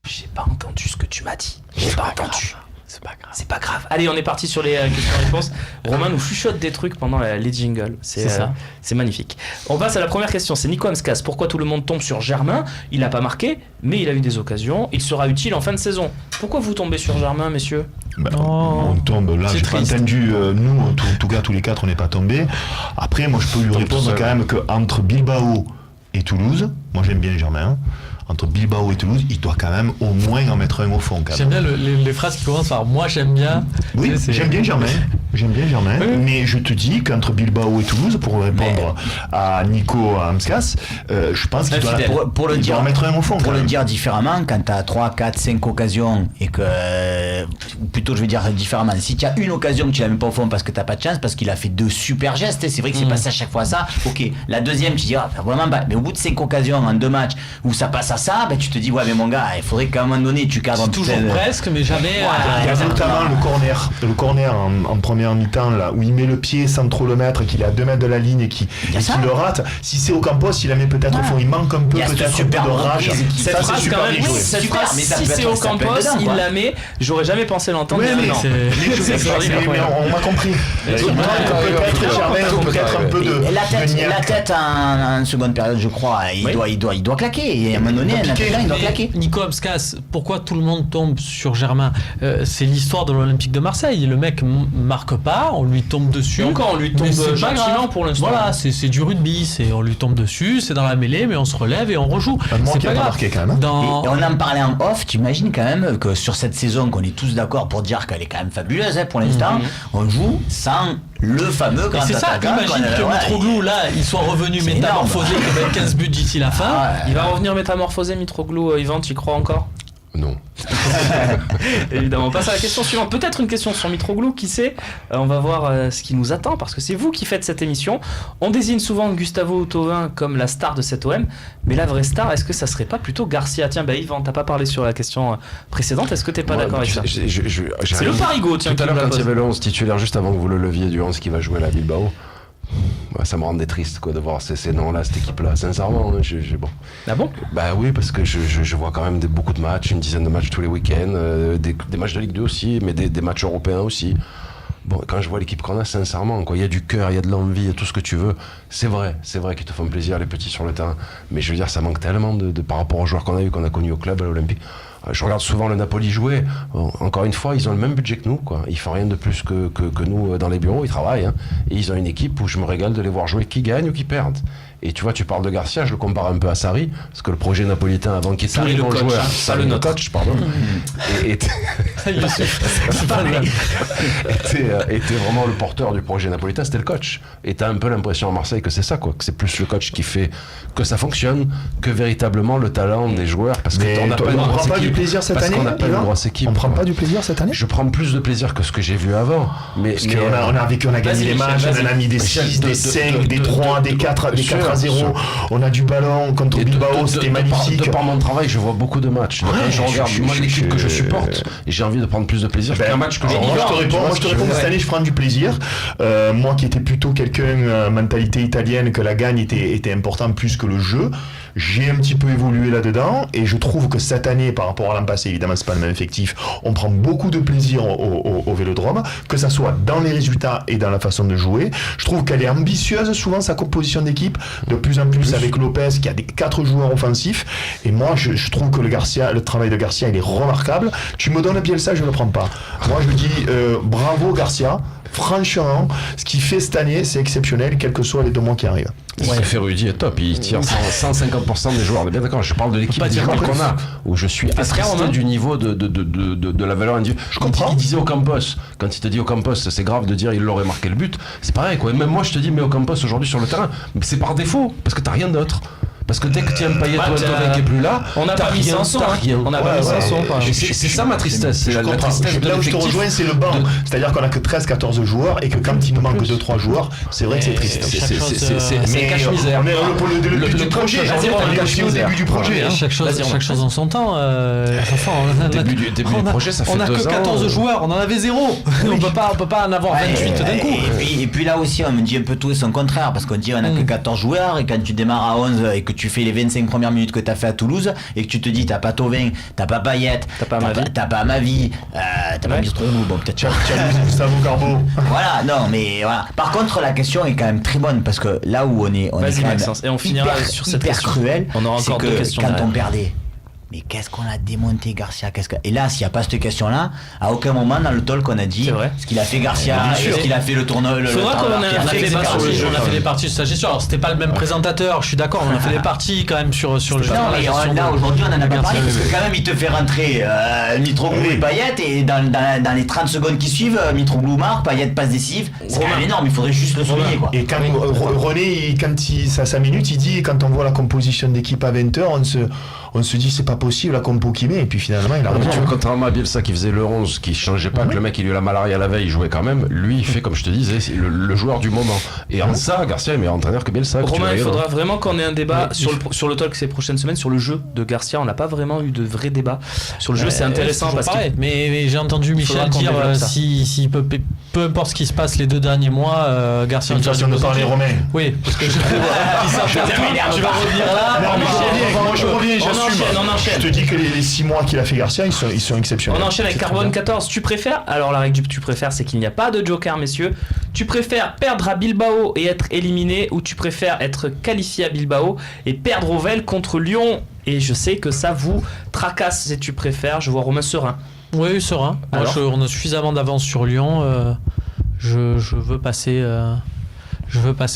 J'ai pas entendu ce que tu m'as dit. J'ai pas entendu. C'est pas grave. Allez, on est parti sur les questions-réponses. Romain nous chuchote des trucs pendant les jingles. C'est ça. C'est magnifique. On passe à la première question. C'est Nico Amskas. Pourquoi tout le monde tombe sur Germain ? Il n'a pas marqué, mais il a eu des occasions. Il sera utile en fin de saison. Pourquoi vous tombez sur Germain, messieurs ? On tombe là, j'ai pas entendu, nous en tout cas tous les 4 on n'est pas tombés. Après moi je peux lui répondre quand même qu'entre Bilbao et Toulouse, moi j'aime bien Germain, entre Bilbao et Toulouse, il doit quand même au moins en mettre un au fond. J'aime bien les phrases qui commencent par moi j'aime bien. Oui, j'aime bien Germain, mais je te dis qu'entre Bilbao et Toulouse, pour répondre à Nico Amskas, je pense qu'il doit en mettre un au fond. Pour le dire différemment, quand tu as 3, 4, 5 occasions et que, ou plutôt je vais dire différemment, si tu as une occasion que tu la mets pas au fond parce que tu n'as pas de chance, parce qu'il a fait 2 super gestes, c'est vrai que c'est passé à chaque fois ça, ok, la deuxième tu dis vraiment pas, mais au bout de 5 occasions en 2 matchs où ça passe à ça, ben tu te dis ouais mais mon gars, il faudrait qu'à un moment donné tu cadres un peu. Toujours presque, mais jamais. Il y a notamment le corner en première mi-temps là où il met le pied sans trop le mettre, qu'il est à 2 mètres de la ligne et qu'il le rate. Si c'est au Campos, il la met peut-être au fond, il manque un peu peut-être un peu de rage. Cette phrase quand même, cette phrase, si c'est au Campos, il la met. J'aurais jamais pensé l'entendre. Mais on m'a compris. Peut-être un peu de la tête en seconde période, je crois, il doit claquer. Et à un moment donné, il doit claquer. Nico Amskas, pourquoi tout le monde tombe sur Germain ? C'est l'histoire de l'Olympique de Marseille. Le mec marque pas, on lui tombe dessus. Et encore, on lui tombe gentiment pour l'instant. Voilà, c'est du rugby. On lui tombe dessus, c'est dans la mêlée, mais on se relève et on rejoue. C'est pas marqué quand même. Et on en parlait en off. Tu imagines quand même que sur cette saison, qu'on est tous d'accord pour dire qu'elle est quand même fabuleuse pour l'instant, on joue sans le fameux grand attaquant. C'est ça, imagine que Mitroglou, là, il soit revenu métamorphosé comme 15 buts d'ici la fin. Il va revenir métamorphosé, Mitroglou. Yvan, tu y crois encore ? Non. Évidemment, on passe à la question suivante. Peut-être une question sur Mitroglou, qui sait. On va voir ce qui nous attend, parce que c'est vous qui faites cette émission. On désigne souvent Gustavo Thauvin comme la star de cette OM, mais la vraie star, est-ce que ça serait pas plutôt Garcia ? Tiens, Yvan, t'as pas parlé sur la question précédente, est-ce que t'es pas d'accord avec ça ? C'est le parigo, tiens. Tout à l'heure, quand il y avait le 11 titulaire, juste avant que vous le leviez du 11 qui va jouer à la Bilbao, ça me rendait triste quoi, de voir ces noms-là, cette équipe-là, sincèrement. Bon. Ah bon ? Bah oui, parce que je vois quand même beaucoup de matchs, une dizaine de matchs tous les week-ends, des matchs de Ligue 2 aussi, mais des matchs européens aussi. Bon, quand je vois l'équipe qu'on a, sincèrement, il y a du cœur, il y a de l'envie, il y a tout ce que tu veux. C'est vrai qu'ils te font plaisir, les petits sur le terrain. Mais je veux dire, ça manque tellement de par rapport aux joueurs qu'on a connus au club, à l'Olympique. Je regarde souvent le Napoli jouer. Encore une fois, ils ont le même budget que nous, quoi. Ils font rien de plus que nous dans les bureaux. Ils travaillent, hein. Et ils ont une équipe où je me régale de les voir jouer, qui gagnent ou qui perdent. Et tu vois, tu parles de Garcia, je le compare un peu à Sarri, parce que le projet napolitain avant qu'il soit le bon joueur, Sarri le coach, pardon, était vraiment le porteur du projet napolitain, c'était le coach. Et t'as un peu l'impression à Marseille que c'est ça, quoi, que c'est plus le coach qui fait que ça fonctionne, que véritablement le talent des joueurs, parce qu'on n'a pas une grosse équipe. Plaisir cette année, on prend pas du plaisir cette année. Je prends plus de plaisir que ce que j'ai vu avant, mais parce qu'on a gagné les matchs, on a mis des 6, des 5, des 3, des 4 à 0, on a du ballon contre Bilbao, c'était magnifique. De par mon travail, je vois beaucoup de matchs. Quand je regarde l'équipe que je supporte, et j'ai envie de prendre plus de plaisir qu'un match que je regarde. Moi je te réponds, cette année je prends du plaisir. Moi qui étais plutôt quelqu'un mentalité italienne, que la gagne était importante plus que le jeu, j'ai un petit peu évolué là-dedans, et je trouve que cette année, par rapport à l'an passé, évidemment c'est pas le même effectif, on prend beaucoup de plaisir au Vélodrome, que ça soit dans les résultats et dans la façon de jouer. Je trouve qu'elle est ambitieuse souvent, sa composition d'équipe, de plus en plus avec Lopez qui a 4 joueurs offensifs, et moi je trouve que le travail de Garcia il est remarquable. Tu me donnes Bielsa, je ne le prends pas. Moi je dis bravo Garcia, franchement, ce qu'il fait cette année, c'est exceptionnel, quels que soient les 2 mois qui arrivent. Ce que fait Rudy est top, il tire 150% des joueurs, on est bien d'accord, je parle de l'équipe des joueurs qu'on a, où je suis attristé du niveau de la valeur individuelle. Je comprends. Il disait Ocampos, quand il te dit Ocampos, c'est grave de dire il l'aurait marqué le but, c'est pareil quoi, même moi je te dis mais Ocampos aujourd'hui sur le terrain, mais c'est par défaut, parce que t'as rien d'autre. Parce que dès que tu as un Payet ou un Thauvin qui est plus là, on n'a pas mis Sanson. On n'a pas mis Sanson. C'est ça ma tristesse. C'est la tristesse de là où je te rejoins, c'est le banc. C'est-à-dire qu'on a que 13-14 joueurs et que quand il nous manque 2-3 joueurs, c'est vrai que c'est triste. C'est cache-misère. Mais le projet, au début du projet. Chaque chose en son temps. Début du projet, ça fait 2 ans. On n'a que 14 joueurs, on en avait 0. On peut pas en avoir 28 d'un coup. Et puis là aussi, on me dit un peu tout et son contraire, parce qu'on dit on a que 14 joueurs et quand tu démarres à 11 et que tu fais les 25 premières minutes que tu as fait à Toulouse et que tu te dis t'as pas Thauvin, t'as pas Payet, t'as pas Mavi, t'as pas Mitroglou, bon peut-être tu as Gustavo Carbo. Voilà, non mais voilà. Par contre la question est quand même très bonne parce que là où on est quand même et on finira sur cette question. Cruel, on aura encore 2 questions quand on perdait. Mais qu'est-ce qu'on a démonté Garcia, Et là, s'il n'y a pas cette question-là, à aucun moment dans le talk on a dit ce qu'il a fait Garcia, ce qu'il a fait le tournoi. Il faudra qu'on ait fait des parties sur le jeu. On a fait des parties sur sa gestion. Alors c'était pas le même présentateur, je suis d'accord. On a fait des parties quand même sur le jeu. Non, mais là aujourd'hui on en a pas parlé parce que quand même il te fait rentrer Mitroglou et Payet et dans les 30 secondes qui suivent, Mitroglou marque, Payet passe décisive. C'est quand même énorme. Il faudrait juste le souligner quoi. Et quand René, quand ça 5 minutes, il dit quand on voit la composition d'équipe à 20h, on se dit c'est pas possible la compo qu'il met et puis finalement il a raison. Contrairement à Bielsa qui faisait le 11 qui changeait pas, que le mec il a eu la malaria la veille, il jouait quand même, lui il fait comme je te disais, c'est le joueur du moment. Et en ça, Garcia est meilleur entraîneur que Bielsa. Romain, il faudra vraiment qu'on ait un débat sur le talk ces prochaines semaines sur le jeu de Garcia. On n'a pas vraiment eu de vrai débat sur le jeu, c'est intéressant parce que mais j'ai entendu Michel dire si peu importe ce qui se passe les 2 derniers mois, Garcia une façon de parler Romain. Oui, parce que tu vas revenir là. Moi je reviens, j'assume. Je te dis que les 6 mois qu'il a fait Garcia, ils sont exceptionnels. On enchaîne avec Carbone 14. Tu préfères, alors la règle du tu préfères, c'est qu'il n'y a pas de joker, messieurs. Tu préfères perdre à Bilbao et être éliminé, ou tu préfères être qualifié à Bilbao et perdre au Vel contre Lyon? Et je sais que ça vous tracasse si tu préfères. Je vois Romain serein. Oui, serein. Moi, on a suffisamment d'avance sur Lyon. Je veux passer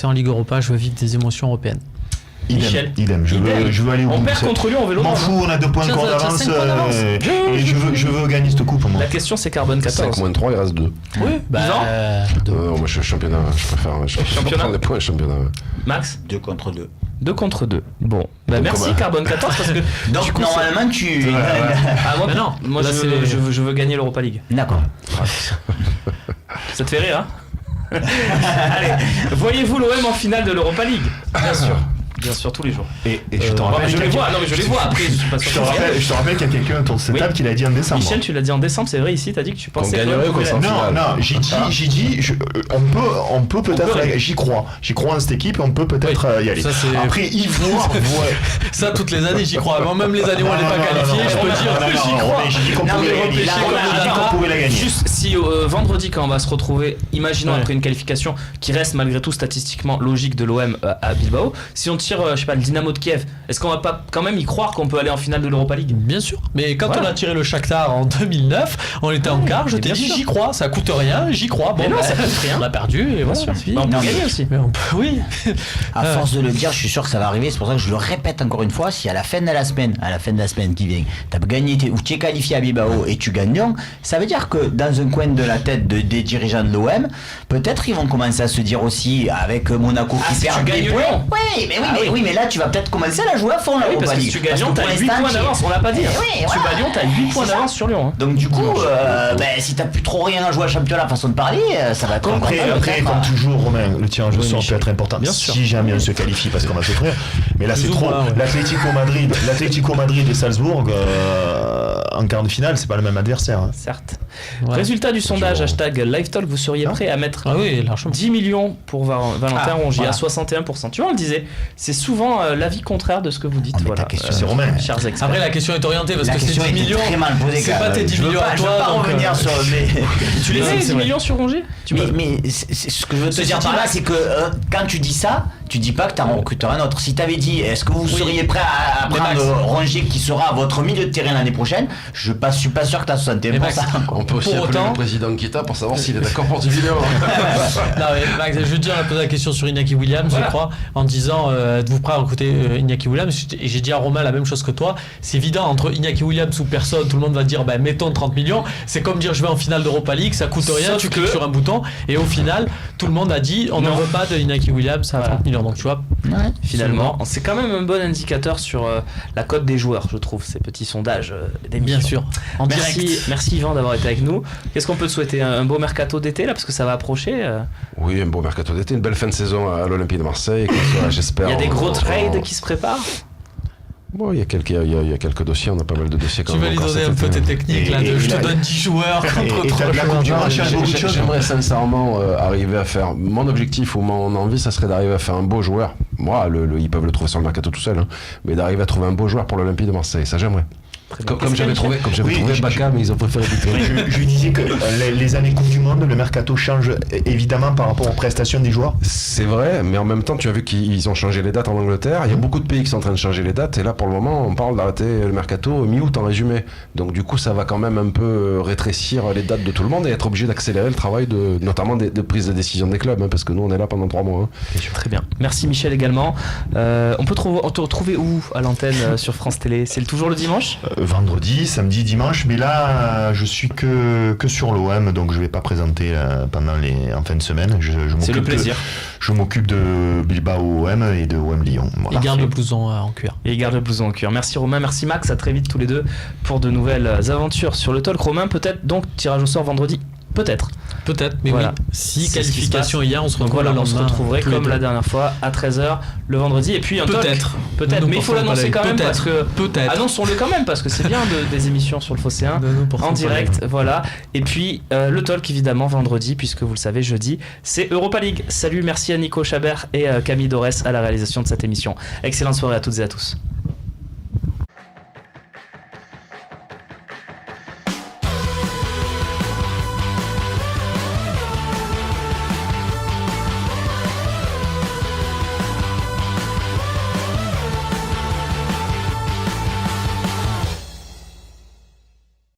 en Ligue Europa. Je veux vivre des émotions européennes. Michel. Idem. Je veux aller au bout. On perd contre Lyon en vélo. M'en fous, on a 2 points encore d'avance. Et je veux gagner cette coupe. La question c'est Carbone 14. 5 - 3, il reste 2. Oui, moi je suis championnat. Je préfère prendre des points championnat. Max 2 contre 2. 2 contre 2. Bon, merci Carbone 14 parce que donc normalement tu. Non, moi je veux gagner l'Europa League. D'accord. Ça te fait rire, hein? Allez, voyez-vous l'OM en finale de l'Europa League? Bien sûr. Bien sûr, tous les jours. Et je te rappelle. Je les vois, non mais je les vois après. Je te rappelle qu'il y a quelqu'un autour de cette table qui l'a dit en décembre. Michel, tu l'as dit en décembre, c'est vrai ici, t'as dit que tu pensais qu'on gagnerait ou qu'on s'en finale. Non, j'ai dit, on peut peut-être, j'y crois en cette équipe et on peut peut-être y aller. Après, y voir, ça toutes les années j'y crois. Moi même les années où on n'est pas qualifié, je peux dire que j'y crois. J'ai dit qu'on pouvait la gagner. Juste si vendredi quand on va se retrouver, imaginons après une qualification qui reste malgré tout statistiquement logique de l'OM à Bilbao, si on tire je sais pas le Dynamo de Kiev, est-ce qu'on va pas quand même y croire qu'on peut aller en finale de l'Europa League? Bien sûr, mais quand on a tiré le Shakhtar en 2009, on était en quart, je t'ai dit j'y crois, ça coûte rien, j'y crois. Bon, ça coûte rien. On a perdu et voilà, on peut gagner aussi. Mais oui. À force de le dire, je suis sûr que ça va arriver, c'est pour ça que je le répète encore une fois, si à la fin de la semaine qui vient, t'as gagné ou tu es qualifié à Bilbao et tu gagnes Lyon, ça veut dire que dans un coin de la tête des dirigeants de l'OM, peut-être ils vont commencer à se dire aussi avec Monaco qui perd des points. Oui, mais là tu vas peut-être commencer à la jouer à fond là. Oui, parce que si tu gagnes Lyon, t'as 8 points d'avance, on l'a pas dit. Tu vas Lyon, t'as 8 points d'avance sur Lyon. Donc du coup, si t'as plus trop rien à jouer à championnat façon de parler, ça va être après comme toujours Romain, le tirage au sort peut être important. Si jamais on se qualifie parce qu'on va souffrir. Mais là c'est trop. L'Atlético Madrid et Salzbourg en quart de finale, c'est pas le même adversaire. Certes. Résultat du sondage #LiveTalk, vous seriez prêt à mettre 10 millions pour Valentin Rongier à 61%. Tu vois, on le disait, c'est souvent l'avis contraire de ce que vous dites. Voilà. C'est Romain. Chers experts. Après la question est orientée parce que c'est 10 millions. C'est pas tes 10 millions à toi. Je veux pas revenir sur. Tu les as les 10 millions sur Rongier? Mais ce que je veux te dire par là, c'est que quand tu dis ça, tu dis pas que t'en recruteras un autre. Si t'avais dit, est-ce que vous seriez prêt à prendre Rongier qui sera votre milieu de terrain l'année prochaine, je suis pas sûr que t'as 61%. On peut aussi appeler le président Kita pour savoir s'il est d'accord pour du vidéo. Non, mais Max, je veux dire, on a posé la question sur Iñaki Williams, je crois, en disant êtes-vous prêt à recruter Iñaki Williams? Et j'ai dit à Romain la même chose que toi. C'est évident, entre Iñaki Williams ou personne, tout le monde va dire mettons 30 millions. C'est comme dire je vais en finale d'Europa League, ça coûte rien, tu cliques sur un bouton. Et au final, tout le monde a dit on n'en veut pas de Iñaki Williams à 30 millions. Donc tu vois, finalement, c'est quand même un bon indicateur sur la cote des joueurs, je trouve, ces petits sondages d'émission. Bien sûr. Merci Yvan d'avoir été avec nous. Qu'est-ce qu'on peut te souhaiter? Un beau mercato d'été là, parce que ça va approcher. Oui, un beau mercato d'été, une belle fin de saison à l'Olympique de Marseille. J'espère. Il y a des gros trades qui se préparent. Bon, il y a quelques dossiers, on a pas mal de dossiers quand même. Tu vas lui donner un peu tes techniques là, je te donne 10 joueurs contre 3 joueurs. J'aimerais sincèrement arriver à faire. Mon objectif ou mon envie, ça serait d'arriver à faire un beau joueur. Moi, ils peuvent le trouver sur le mercato tout seul, mais d'arriver à trouver un beau joueur pour l'Olympique de Marseille, ça j'aimerais. Comme j'avais trouvé Baka, mais ils ont préféré je lui disais que les années Coupe du Monde, le mercato change évidemment par rapport aux prestations des joueurs. C'est vrai, mais en même temps, tu as vu qu'ils ont changé les dates en Angleterre. Il y a beaucoup de pays qui sont en train de changer les dates, et là, pour le moment, on parle d'arrêter le mercato mi-août en résumé. Donc, du coup, ça va quand même un peu rétrécir les dates de tout le monde et être obligé d'accélérer le travail, notamment de prise de décision des clubs, parce que nous, on est là pendant 3 mois. Très bien. Merci Michel également. On peut te retrouver où à l'antenne sur France Télé? C'est toujours le dimanche? Vendredi, samedi, dimanche, mais là je suis que sur l'OM, donc je vais pas présenter en fin de semaine. C'est le plaisir. Je m'occupe de Bilbao OM et de OM Lyon. Voilà. Il garde le blouson en cuir. Et il garde le blouson en cuir. Merci Romain, merci Max, à très vite tous les deux pour de nouvelles aventures sur le talk. Romain, peut-être donc tirage au sort vendredi. Peut-être, mais voilà. Oui. Si qualification hier, on se retrouve on se retrouverait comme la dernière fois à 13h le vendredi. Et puis un peut-être, mais il faut l'annoncer quand même parce que annonçons-le quand même parce que c'est bien des émissions sur le Phocéen en direct, voilà. Et puis le talk évidemment vendredi, puisque vous le savez, jeudi c'est Europa League. Salut, merci à Nico Chabert et Camille Dorès à la réalisation de cette émission. Excellente soirée à toutes et à tous.